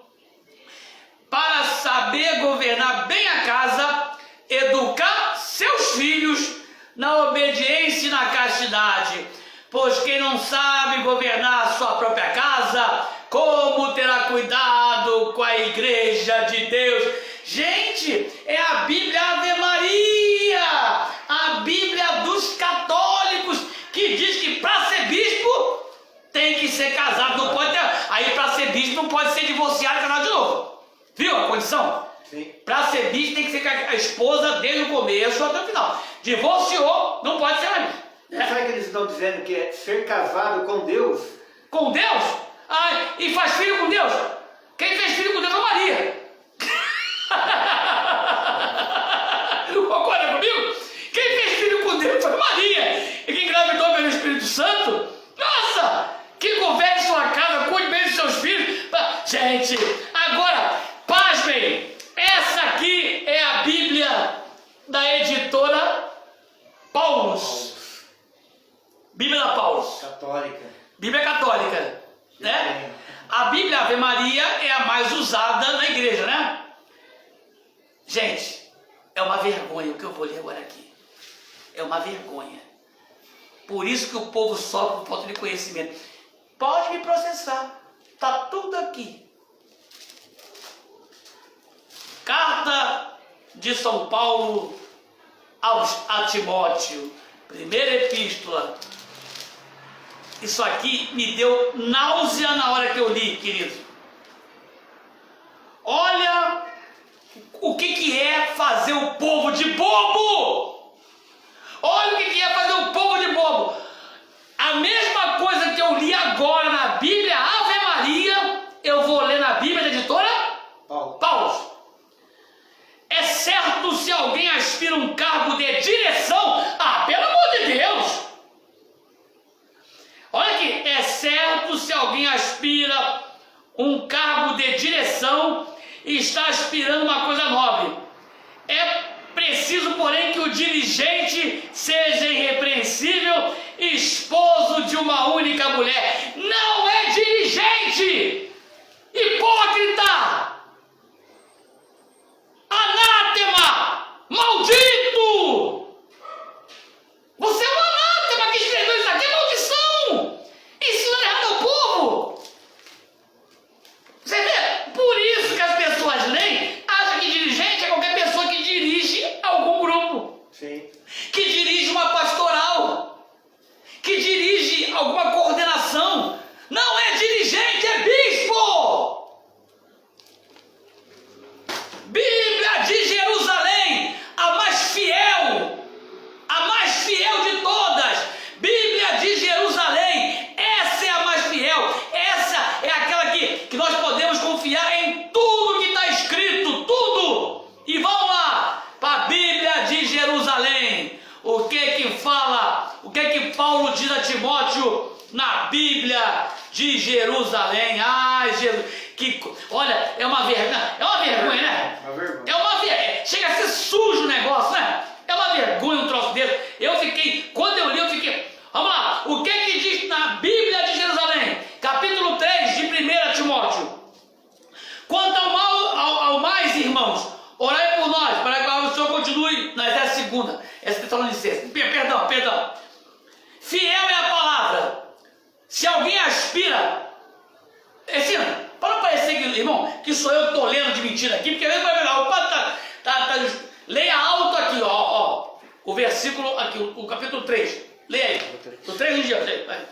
para saber governar bem a casa, educar seus filhos na obediência e na castidade. Pois quem não sabe governar a sua própria casa, como terá cuidado com a igreja de Deus? Gente, é a Bíblia Ave Maria, a Bíblia dos católicos, que diz que para ser bispo tem que ser casado, não pode ter. Aí para ser bispo não pode ser divorciado e casado de novo. Viu a condição? Para ser bispo tem que ser com a esposa desde o começo até o final. Divorciou, não pode ser mais bispo. Sabe que eles estão dizendo que é ser casado com Deus? Com Deus? Ah, e faz filho com Deus? Quem fez filho com Deus é Maria. Concorda comigo? Quem fez filho com Deus foi Maria. E quem engravidou pelo Espírito Santo? Nossa! Que governe sua casa, cuide bem dos seus filhos. Gente, agora, pasmem. Essa aqui é a Bíblia da editora Paulus. Bíblia da Paulus. Católica. Bíblia católica, né? A Bíblia Ave Maria é a mais usada na igreja, né? Gente, é uma vergonha o que eu vou ler agora aqui. É uma vergonha. Por isso que o povo sofre por falta de conhecimento. Pode me processar. Está tudo aqui. Carta de São Paulo a Timóteo. Primeira epístola. Isso aqui me deu náusea na hora que eu li, querido. Olha o que é fazer o povo de bobo. Olha o que é fazer o povo de bobo. A mesma coisa que eu li agora na Bíblia Ave Maria, eu vou ler na Bíblia da editora Paulus. É certo, se alguém aspira um cargo de direção, pelo amor de Deus. Olha aqui, é certo se alguém aspira um cargo de direção e está aspirando uma coisa nobre. É preciso, porém, que o dirigente seja irrepreensível, esposo de uma única mulher. Não é dirigente! Hipócrita! Anátema! Maldito! Você é um anátema que escreveu isso aqui, é maldição! Ensinando errado ao povo! Você vê? Por isso que as pessoas leem, acham que dirigente é qualquer pessoa que dirige algum grupo. Sim. Que dirige uma pastoral. Que dirige alguma coordenação. Não é dirigente, é bispo! Bíblia de Jerusalém, a mais fiel de todas. Bíblia de Jerusalém, essa é a mais fiel, essa é aquela que nós podemos confiar em tudo que está escrito, tudo. E vamos lá para a Bíblia de Jerusalém. O que fala, o que Paulo diz a Timóteo na Bíblia de Jerusalém? Ai, Jesus, olha, é uma vergonha, né? É uma vergonha, chega a ser sujo o negócio, né? É uma vergonha um troço desse. Quando eu li, eu fiquei, vamos lá, o que diz na Bíblia de Jerusalém? Capítulo 3 de 1 Timóteo. Quanto ao mais, irmãos, orai por nós, para que o Senhor continue, essa é a segunda, essa Tessalonicenses, perdão. Fiel é a palavra. Se alguém aspira, para não parecer, irmão, que sou eu que estou lendo de mentira aqui, porque ele vai ver, o padre leia alto aqui, ó, o versículo aqui, o capítulo 3, leia aí, do 3 em diante, vai.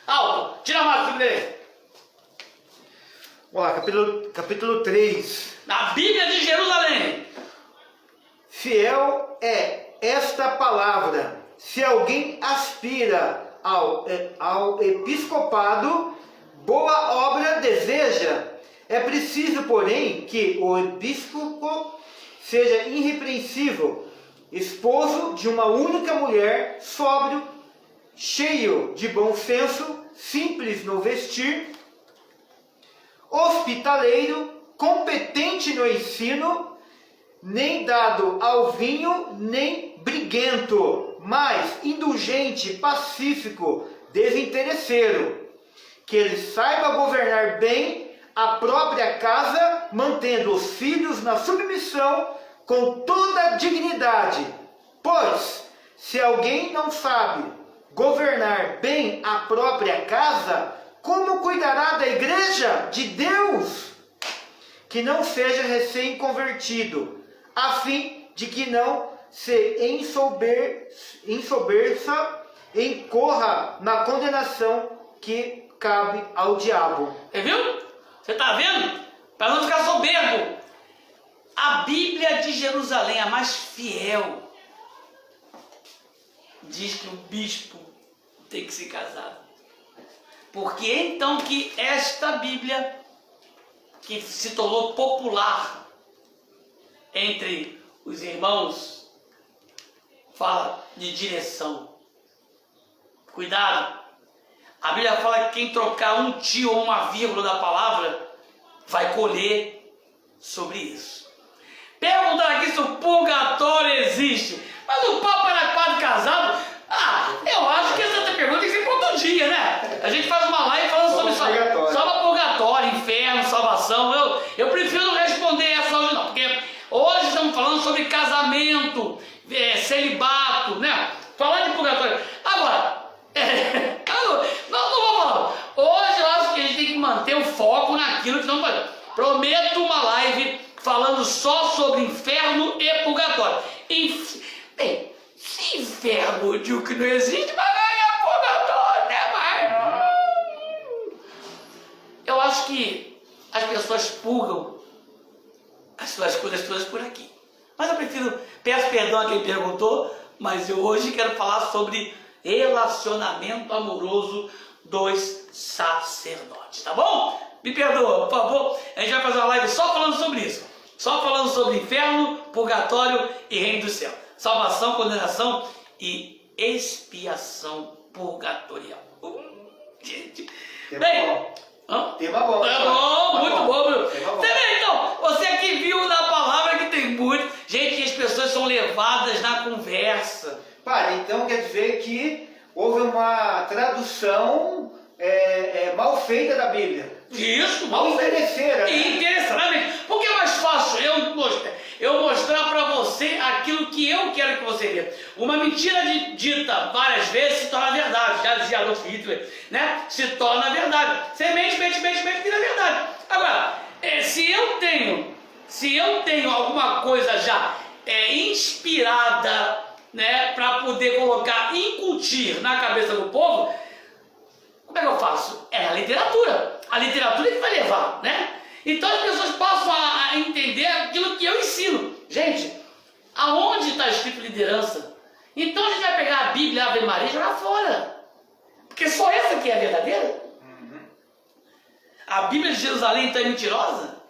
Alto, tira a máscara dele. Vamos lá, capítulo 3. Na Bíblia de Jerusalém. Fiel é esta palavra. Se alguém aspira ao episcopado, boa obra deseja. É preciso, porém, que o episcopo seja irrepreensível, esposo de uma única mulher, sóbrio, cheio de bom senso, simples no vestir, hospitaleiro, competente no ensino, nem dado ao vinho, nem briguento, mas indulgente, pacífico, desinteresseiro, que ele saiba governar bem a própria casa, mantendo os filhos na submissão com toda dignidade. Pois, se alguém não sabe governar bem a própria casa, como cuidará da igreja de Deus? Que não seja recém-convertido, a fim de que não se ensoberbeça, incorra na condenação que cabe ao diabo. Você viu? Você está vendo? Para não ficar soberbo. A Bíblia de Jerusalém, a mais fiel. diz que o bispo tem que se casar. Porque então que esta Bíblia, que se tornou popular entre os irmãos, fala de direção. Cuidado! A Bíblia fala que quem trocar um tio ou uma vírgula da palavra vai colher sobre isso. Perguntaram aqui se o purgatório existe. Mas o Papa era quase casado. Eu acho que essa pergunta tem que ser para outro dia, né? A gente faz uma live falando sobre só purgatório, inferno, salvação. Eu prefiro não responder essa hoje não, porque hoje estamos falando sobre casamento, celibato, né? Falar de purgatório. Agora, não vou falar. Hoje eu acho que a gente tem que manter o foco naquilo que não pode. Prometo uma live falando só sobre inferno e purgatório. Bem, se inferno eu digo que não existe, vai ganhar purgatório, né? Mas eu acho que as pessoas purgam as suas coisas todas por aqui. Mas eu peço perdão a quem perguntou, mas eu hoje quero falar sobre relacionamento amoroso dos sacerdotes, tá bom? Me perdoa, por favor. A gente vai fazer uma live só falando sobre isso. Só falando sobre inferno, purgatório e reino do céu. Salvação, condenação e expiação purgatorial. Gente. Bem, tema bom. Tá bom, muito bom, Bruno. Então, você que viu na palavra que tem muito. Gente, as pessoas são levadas na conversa. Então quer dizer que houve uma tradução mal feita da Bíblia. Isso, mal interesseira, né? Interessantemente. Porque é mais fácil eu mostrar para você aquilo que eu quero que você veja. Uma mentira dita várias vezes se torna verdade. Já dizia Adolf Hitler, né? Se torna verdade. Você mente, vira verdade. Agora, se eu tenho alguma coisa já inspirada, né, para poder colocar, incutir na cabeça do povo, como é que eu faço? É a literatura. A literatura que vai levar, né? Então as pessoas passam a entender aquilo que eu ensino. Gente, aonde está escrito liderança? Então a gente vai pegar a Bíblia, a Ave Maria e jogar fora. Porque só essa aqui é a verdadeira? A Bíblia de Jerusalém então é mentirosa?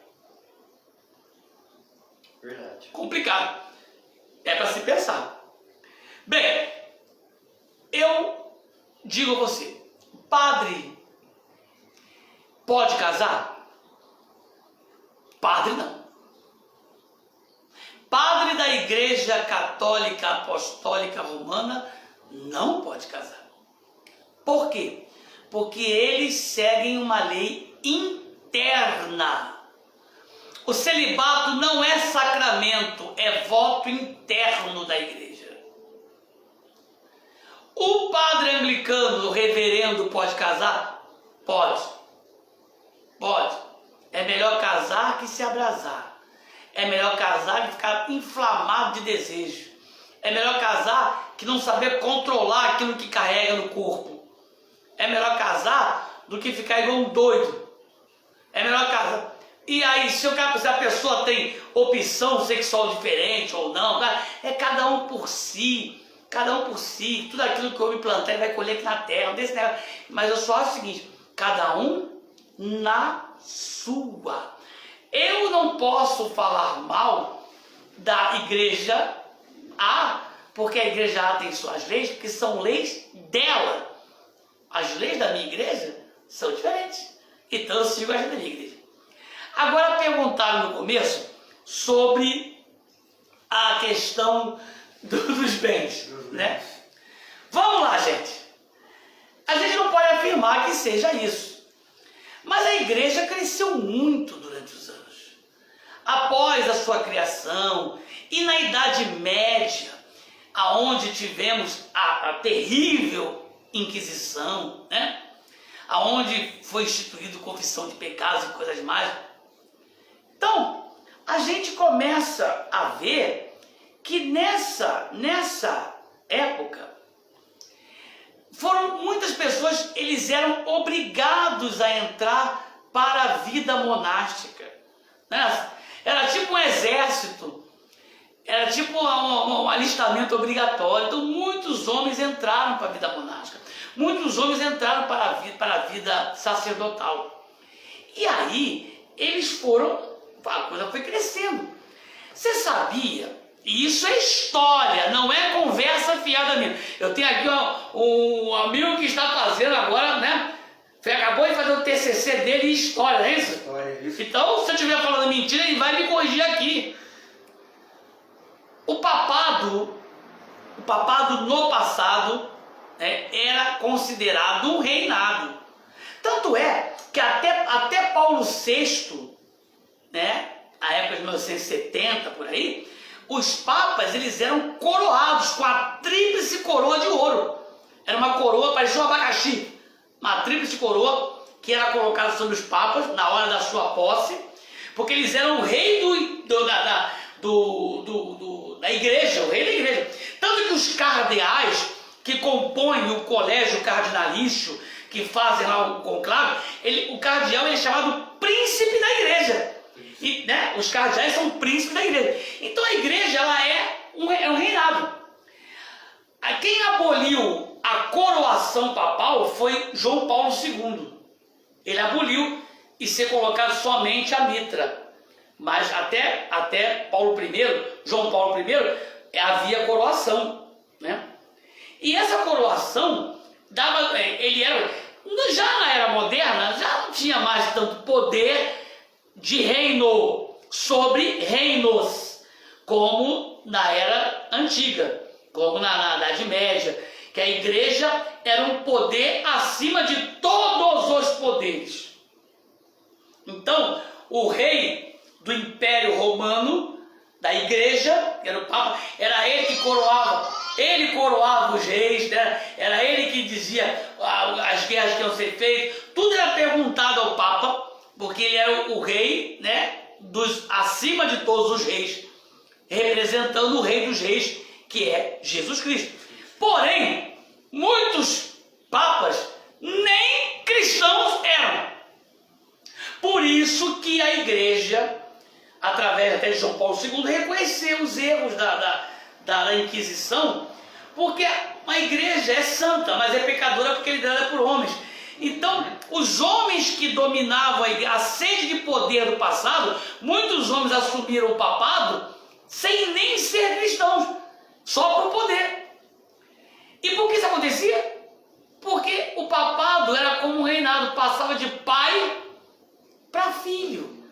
Verdade. Complicado. É para se pensar. Bem, eu digo a você, padre pode casar? Padre não. Padre da Igreja Católica Apostólica Romana não pode casar. Por quê? Porque eles seguem uma lei interna. O celibato não é sacramento, é voto interno da igreja. O padre anglicano, o reverendo, pode casar? Pode. Pode. É melhor casar que se abrasar. É melhor casar que ficar inflamado de desejo. É melhor casar que não saber controlar aquilo que carrega no corpo. É melhor casar do que ficar igual um doido. É melhor casar. E aí, se a pessoa tem opção sexual diferente ou não, é cada um por si. Cada um por si. Tudo aquilo que o homem plantar, ele vai colher aqui na terra. Mas eu só acho o seguinte, cada um na sua. Eu não posso falar mal da igreja A, porque a igreja A tem suas leis, que são leis dela. As leis da minha igreja são diferentes. Então eu sigo as da minha igreja. Agora perguntaram no começo sobre a questão dos bens, né? Vamos lá, gente. A gente não pode afirmar que seja isso. Mas a igreja cresceu muito durante os anos. Após a sua criação e na Idade Média, aonde tivemos a terrível Inquisição, né? Aonde foi instituído confissão de pecados e coisas mais. Então, a gente começa a ver que nessa época, muitas pessoas, eles eram obrigados a entrar para a vida monástica, né? Era tipo um exército. Era tipo um alistamento obrigatório. Então muitos homens entraram para a vida monástica. Muitos homens entraram para a vida sacerdotal. E aí eles foram, a coisa foi crescendo. Você sabia? E isso é história, não é conversa fiada minha. Eu tenho aqui um amigo que está fazendo agora, né? Acabou de fazer o TCC dele em história, não é isso? Então, se eu estiver falando mentira, ele vai me corrigir aqui. O papado no passado, né, era considerado um reinado. Tanto é que até Paulo VI, né, na época de 1970, por aí, os papas, eles eram coroados com a tríplice coroa de ouro. Era uma coroa, parecia um abacaxi. Uma tríplice coroa que era colocada sobre os papas na hora da sua posse, porque eles eram o rei da igreja, o rei da igreja. Tanto que os cardeais que compõem o colégio cardinalício, que fazem lá o conclave, o cardeal ele é chamado príncipe da igreja. E, né, os cardeais são príncipes da igreja. Então a igreja ela é um reinado. Quem aboliu a coroação papal foi João Paulo II. Ele aboliu e ser colocado somente a mitra. Mas até João Paulo I, havia coroação, né? E essa coroação já na era moderna, já não tinha mais tanto poder de reino sobre reinos, como na era antiga, como na Idade Média, que a igreja era um poder acima de todos os poderes. Então, o rei do Império Romano, da igreja, que era o Papa, era ele que coroava os reis, né? Era ele que dizia as guerras que iam ser feitas, tudo era perguntado ao Papa, porque ele era o rei, né, acima de todos os reis, representando o rei dos reis, que é Jesus Cristo. Porém, muitos papas nem cristãos eram. Por isso que a igreja, através até de João Paulo II, reconheceu os erros da Inquisição, porque a igreja é santa, mas é pecadora porque é liderada por homens. Então, os homens que dominavam a sede de poder do passado, muitos homens assumiram o papado sem nem ser cristãos, só por poder. E por que isso acontecia? Porque o papado era como um reinado, passava de pai para filho.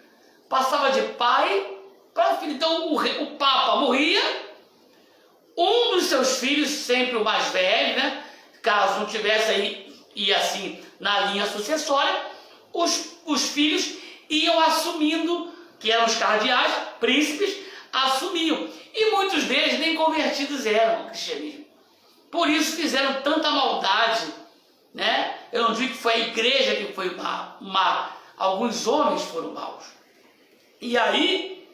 Passava de pai para filho. Então, o papa morria, um dos seus filhos, sempre o mais velho, né? Caso não tivesse aí, e assim, na linha sucessória, os filhos iam assumindo, que eram os cardeais, príncipes, assumiam. E muitos deles nem convertidos eram ao cristianismo. Por isso fizeram tanta maldade, né? Eu não digo que foi a igreja que foi má. Alguns homens foram maus. E aí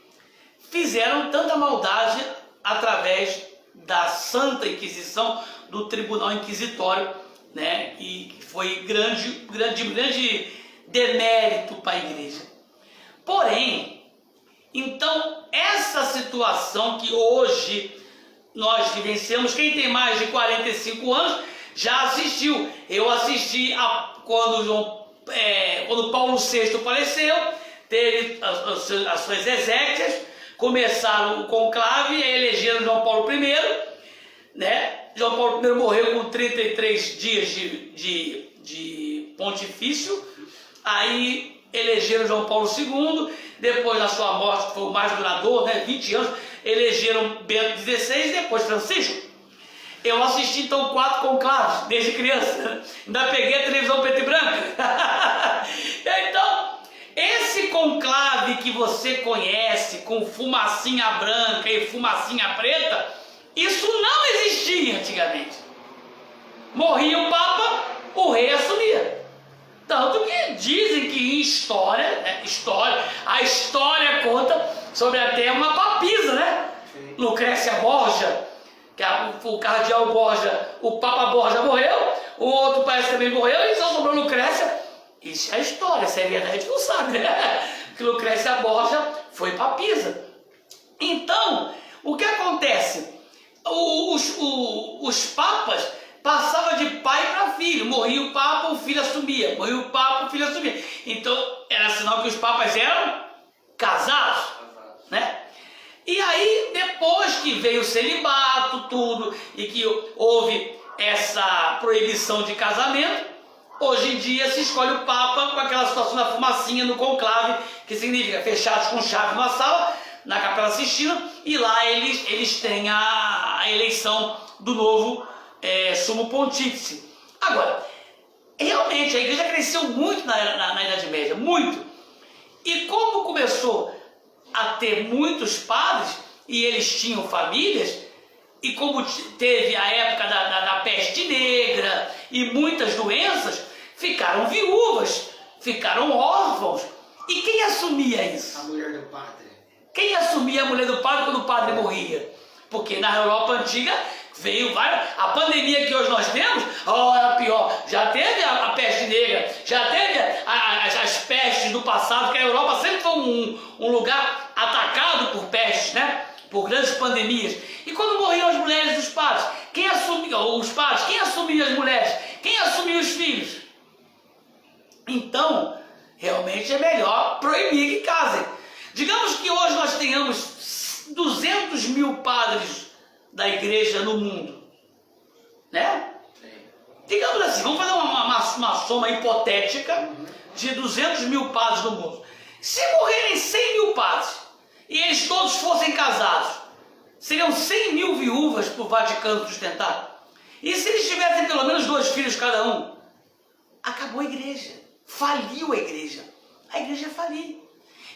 fizeram tanta maldade através da Santa Inquisição, do Tribunal Inquisitório, né? E foi grande demérito para a igreja. Porém, então, essa situação que hoje nós vivenciamos, quem tem mais de 45 anos já assistiu. Eu assisti quando Paulo VI faleceu, teve as suas exéquias, começaram o conclave e elegeram João Paulo I, né? João Paulo I morreu com 33 dias de pontifício, aí elegeram João Paulo II, depois da sua morte, que foi o mais duradouro, né, 20 anos, elegeram Bento XVI e depois Francisco. Eu assisti então 4 conclaves, desde criança, ainda peguei a televisão preta e branca. Então, esse conclave que você conhece, com fumacinha branca e fumacinha preta, isso não existia antigamente. Morria o Papa, o rei assumia. Tanto que dizem que em a história conta sobre até uma papisa, né? Sim. Lucrécia Borgia, que o cardeal Borgia, o Papa Borgia morreu, o outro parece que também morreu, e só sobrou Lucrécia. Isso é história, se é verdade a gente não sabe, né? Que Lucrécia Borgia foi papisa. Então, O que acontece? Os papas passavam de pai para filho. Morria o papa, o filho assumia. Morria o papa, o filho assumia. Então, era sinal que os papas eram casados, né? E aí, depois que veio o celibato, tudo, e que houve essa proibição de casamento, hoje em dia se escolhe o Papa com aquela situação da fumacinha no conclave, que significa fechados com chave numa sala, na Capela Sistina, e lá eles têm a eleição do novo sumo pontífice. Agora, realmente a igreja cresceu muito na Idade Média, muito. E como começou a ter muitos padres, e eles tinham famílias, e como teve a época da peste negra e muitas doenças, ficaram viúvas, ficaram órfãos. E quem assumia isso? A mulher do padre. Quem assumia a mulher do padre quando o padre morria? Porque na Europa Antiga veio a pandemia que hoje nós temos, era pior. Já teve a peste negra, já teve as pestes do passado, que a Europa sempre foi um lugar atacado por pestes, né? Por grandes pandemias. E quando morriam as mulheres dos padres, quem assumia os padres? Quem assumia as mulheres? Quem assumia os filhos? Então, realmente é melhor proibir que casem. Digamos que hoje nós tenhamos 200 mil padres da igreja no mundo, né? Digamos assim, vamos fazer uma soma hipotética de 200 mil padres no mundo. Se morrerem 100 mil padres e eles todos fossem casados, seriam 100 mil viúvas para o Vaticano sustentar. E se eles tivessem pelo menos 2 filhos cada um, acabou a igreja, faliu a igreja faliu.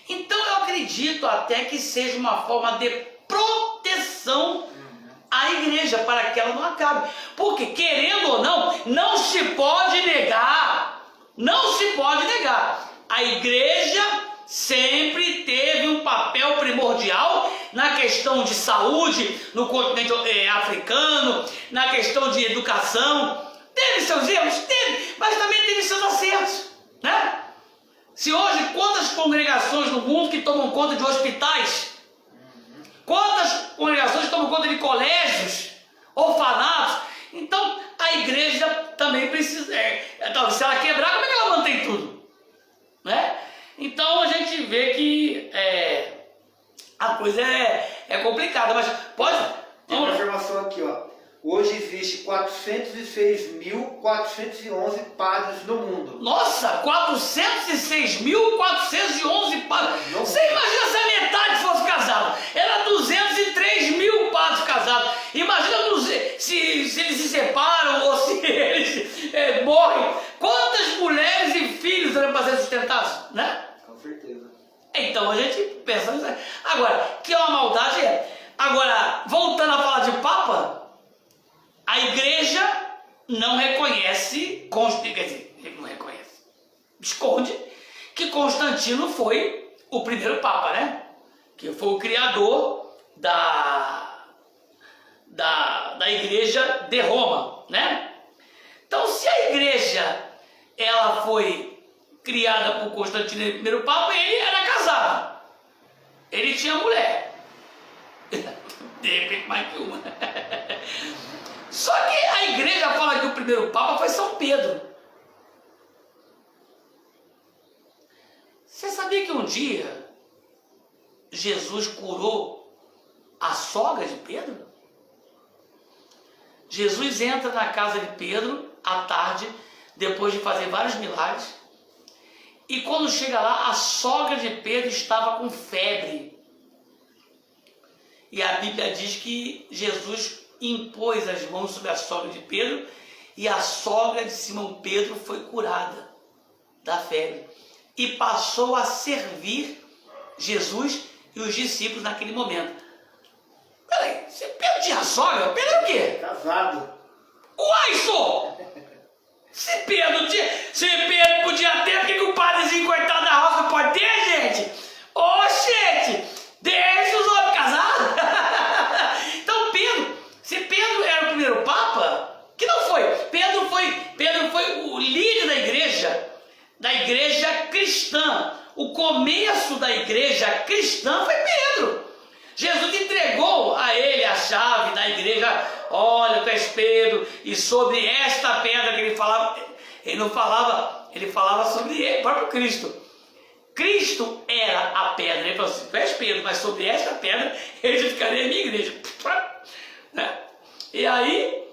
Então eu acredito até que seja uma forma de proteção à igreja, para que ela não acabe. Porque, querendo ou não, não se pode negar, a igreja sempre teve um papel primordial na questão de saúde, no continente africano, na questão de educação. Teve seus erros? Teve, mas também teve seus acertos, né? Se hoje, quantas congregações no mundo que tomam conta de hospitais? Quantas congregações tomam conta de colégios, orfanatos? Então, a igreja também precisa... se ela quebrar, como é que ela mantém tudo? Né? Então, a gente vê que a coisa é complicada, mas pode... Tem uma informação aqui, ó. Hoje existe 406.411 padres no mundo. Nossa, 406.411 padres. Você imagina se a metade fosse casada? Era 203 mil padres casados. Imagina se eles se separam ou se eles morrem. Quantas mulheres e filhos eram para ser sustentados, né? Com certeza. Então a gente pensa nisso. Agora, que é uma maldade Agora, voltando a falar de Papa, a igreja não reconhece, esconde que Constantino foi o primeiro Papa, né? Que foi o criador da igreja de Roma, né? Então, se a igreja ela foi criada por Constantino, o primeiro Papa, ele era casado, ele tinha mulher, de repente mais que uma. Só que a igreja fala que o primeiro Papa foi São Pedro. Você sabia que um dia Jesus curou a sogra de Pedro? Jesus entra na casa de Pedro à tarde, depois de fazer vários milagres, e quando chega lá, a sogra de Pedro estava com febre. E a Bíblia diz que Jesus impôs as mãos sobre a sogra de Pedro, e a sogra de Simão Pedro foi curada da febre e passou a servir Jesus e os discípulos naquele momento. Peraí, se Pedro tinha sogra, Pedro é o quê? Casado. Uai, só! Se Pedro podia ter, por que o padrezinho coitado da roça não pode ter, gente? Ô, gente! Deixa os homens casados! Então, se Pedro era o primeiro Papa, que não foi? Pedro foi o líder da igreja cristã. O começo da igreja cristã foi Pedro. Jesus entregou chave da igreja. Olha, tu és Pedro, e sobre esta pedra que ele falava, ele não falava, ele falava sobre ele, o próprio Cristo. Cristo era a pedra. Ele falou assim: tu és Pedro, mas sobre esta pedra eu edificarei a minha igreja. Né? E aí,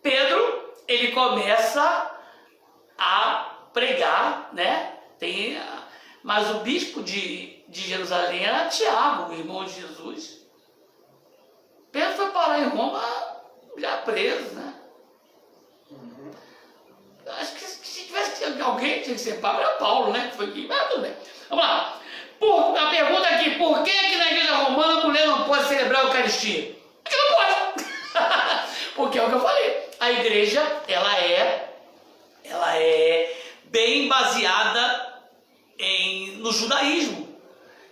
Pedro, ele começa a pregar, né? Mas o bispo de Jerusalém era Tiago, o irmão de Jesus. Pedro foi parar em Roma já preso, né? Acho que se tivesse alguém, tinha que ser Pablo, era Paulo, né? Que foi aqui, mas tudo bem. Vamos lá. A pergunta aqui: por que na igreja romana a mulher não pode celebrar a Eucaristia? Porque não pode. Porque é o que eu falei. A igreja, ela é bem baseada no judaísmo.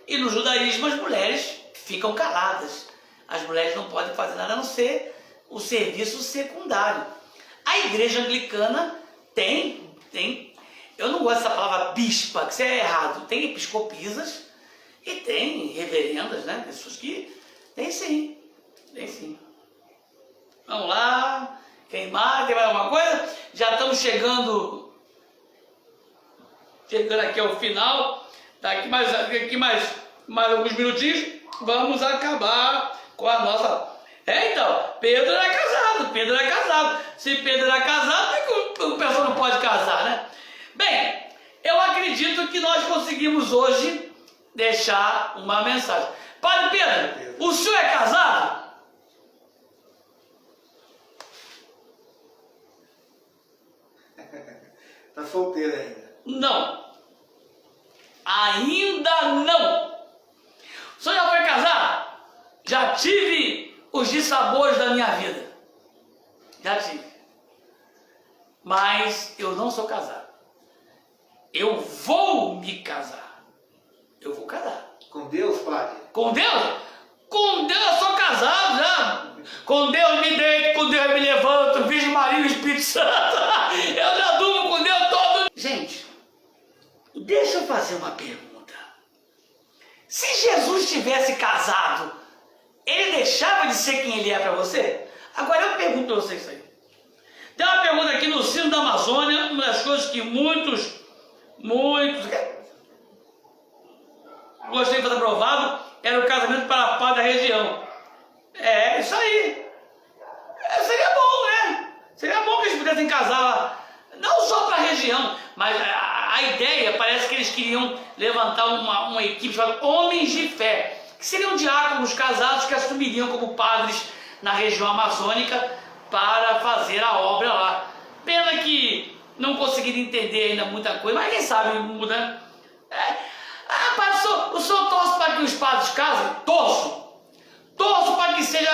E no judaísmo as mulheres ficam caladas. As mulheres não podem fazer nada a não ser o serviço secundário. A igreja anglicana tem, eu não gosto dessa palavra bispa, que isso é errado. Tem episcopisas e tem reverendas, né? Pessoas que tem sim. Vamos lá. Quem mais? Tem mais alguma coisa? Já estamos chegando aqui ao final. Daqui mais alguns minutinhos, vamos acabar com a nossa... então, Pedro era casado. Se Pedro era casado, é que o pessoal não pode casar, né? Bem, eu acredito que nós conseguimos hoje deixar uma mensagem. Padre Pedro, o senhor é casado? Tá solteiro ainda? Não. Ainda não. O senhor já foi casado? Já tive os dissabores da minha vida. Já tive. Mas eu não sou casado. Eu vou me casar. Eu vou casar. Com Deus, padre? Com Deus? Com Deus eu sou casado já. Com Deus me deito, com Deus me levanto, Virgem Maria e o Espírito Santo. Eu já durmo com Deus todo. Gente, deixa eu fazer uma pergunta. Se Jesus tivesse casado, ele deixava de ser quem ele é para você? Agora eu pergunto para vocês isso aí. Tem uma pergunta aqui no Sino da Amazônia, uma das coisas que muitos gostei de fazer provado, era o casamento para a paz da região. É, isso aí. Seria bom, né? Seria bom que eles pudessem casar, não só para a região, mas a ideia, parece que eles queriam levantar uma equipe chamada Homens de Fé, que seriam diáconos casados que assumiriam como padres na região amazônica para fazer a obra lá. Pena que não conseguiram entender ainda muita coisa, mas quem sabe muda. Padre, o senhor torce para que os padres casem? Torço para que seja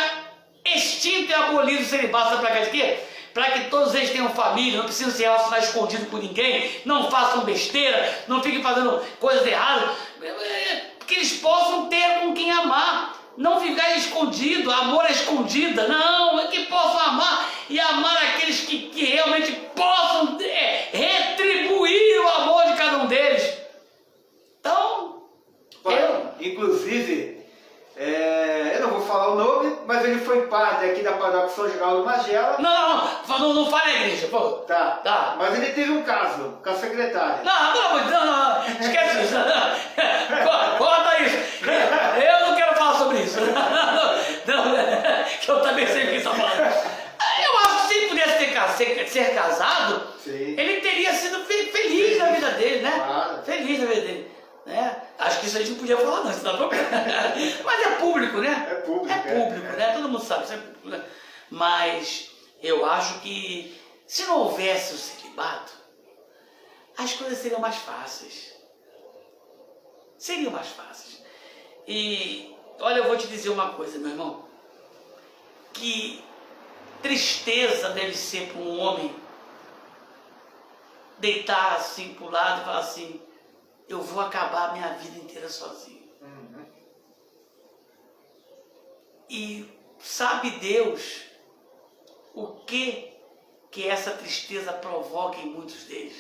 extinto e abolido o celibato, sabe para quê? Para que todos eles tenham família, não precisam se relacionar escondido com ninguém, não façam besteira, não fiquem fazendo coisas erradas, que eles possam ter com quem amar, não ficar escondido, amor é escondida, não, é que possam amar e amar aqueles que realmente possam retribuir o amor de cada um deles. Então, inclusive, eu não vou falar o nome, mas ele foi padre aqui da paróquia São Geraldo Magela. Não fale a igreja, pô. Tá. Mas ele teve um caso com a secretária. Não, esquece isso. Corta isso. Eu não quero falar sobre isso. Que eu também sei o que está falando. Eu acho que se ele pudesse ser casado, sim, ele teria sido feliz na vida dele, né? Claro. Feliz na vida dele. Né? Acho que isso a gente não podia falar, não, isso dá problema. Mas é público, né? É público, né? Todo mundo sabe, isso é público, né? Mas eu acho que se não houvesse o celibato, as coisas seriam mais fáceis. E olha, eu vou te dizer uma coisa, meu irmão. Que tristeza deve ser para um homem deitar assim para o lado e falar assim: eu vou acabar a minha vida inteira sozinho. E sabe Deus o que essa tristeza provoca em muitos deles?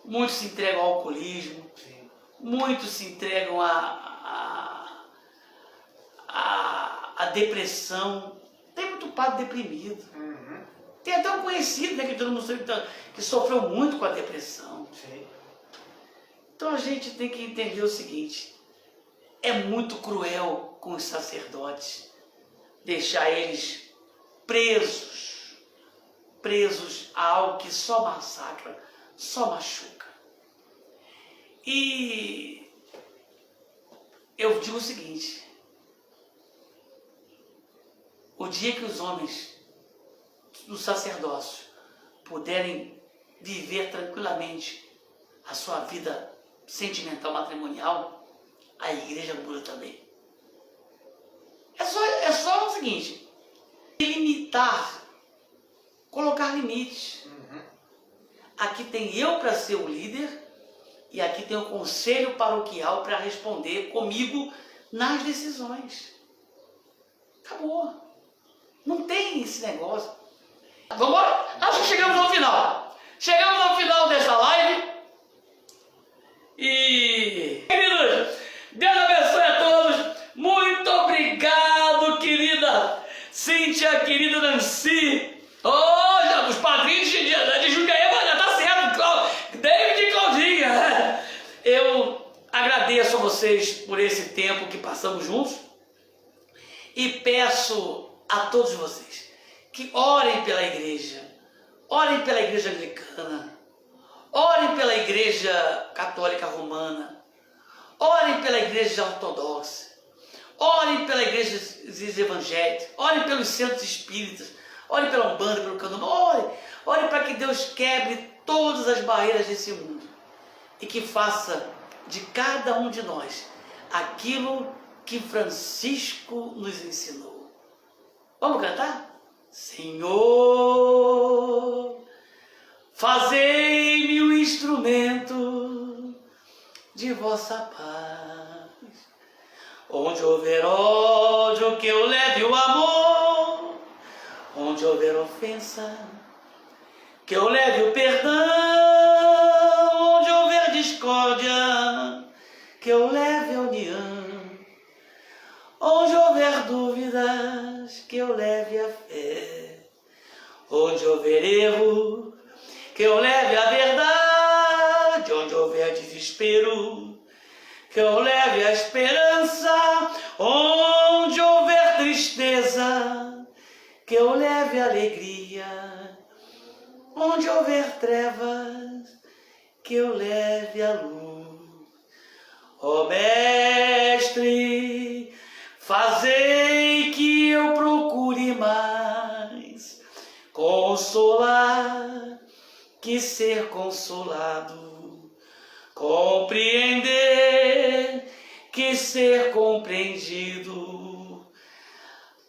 Muitos se entregam ao alcoolismo, sim, muitos se entregam a a depressão. Tem muito padre deprimido. Tem até um conhecido, né, que todo mundo sabe que sofreu muito com a depressão. Sim. Então a gente tem que entender o seguinte: é muito cruel com os sacerdotes deixar eles presos a algo que só massacra, só machuca. E eu digo o seguinte: o dia que os homens do sacerdócio puderem viver tranquilamente a sua vida sentimental, matrimonial, a igreja muda também. É só o seguinte: limitar, colocar limites. Aqui tem eu para ser o líder e aqui tem o conselho paroquial para responder comigo nas decisões. Acabou. Não tem esse negócio. Vamos embora? Acho que chegamos ao final. Chegamos ao final dessa live. E, queridos, Deus abençoe a todos. Muito obrigado, querida Cíntia, querida Nancy. Já, os padrinhos de Jundiaí, já tá certo. David e Claudinha. Eu agradeço a vocês por esse tempo que passamos juntos. E peço a todos vocês que orem pela igreja anglicana, orem pela igreja católica romana, orem pela igreja ortodoxa, orem pela igreja evangélica, orem pelos centros espíritas, orem pela Umbanda, pelo Candomblé, orem para que Deus quebre todas as barreiras desse mundo e que faça de cada um de nós aquilo que Francisco nos ensinou. Vamos cantar? Senhor, fazei-me um instrumento de vossa paz. Onde houver ódio, que eu leve o amor. Onde houver ofensa, que eu leve o perdão. Onde houver discórdia, que eu leve a união. Onde houver dúvidas, que eu leve a fé. Onde houver erro, que eu leve a verdade. Onde houver desespero, que eu leve a esperança. Onde houver tristeza, que eu leve a alegria. Onde houver trevas, que eu leve a luz. Ó Mestre, fazei que eu procure mais consolar que ser consolado, compreender que ser compreendido,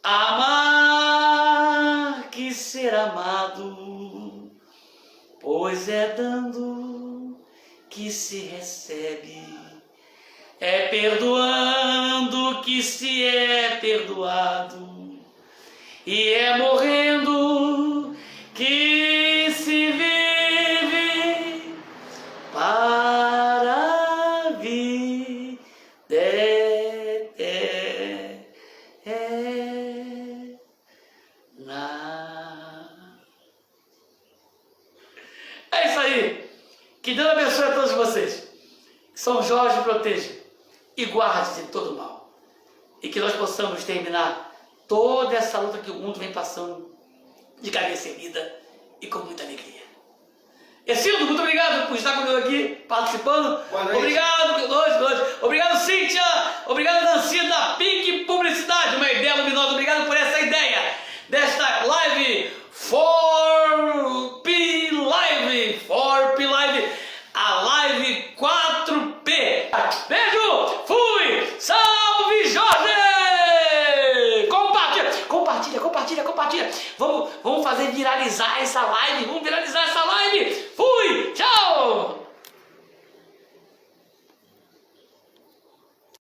amar que ser amado, pois é dando que se recebe, é perdoando que se é perdoado, e é morrendo que se vive para a vida eterna. É isso aí. Que Deus abençoe a todos vocês. Que São Jorge proteja e guarde de todo mal. E que nós possamos terminar toda essa luta que o mundo vem passando de cabeça erguida e com muita alegria. Exildo, muito obrigado por estar comigo aqui, participando. Obrigado, obrigado, Cíntia. Obrigado, Nancy, da Pink Publicidade, uma ideia luminosa. Obrigado por essa ideia desta live 4P Live, a live 4P. Beijo, fui, salve Jorge! Compartilha. Vamos fazer viralizar essa live,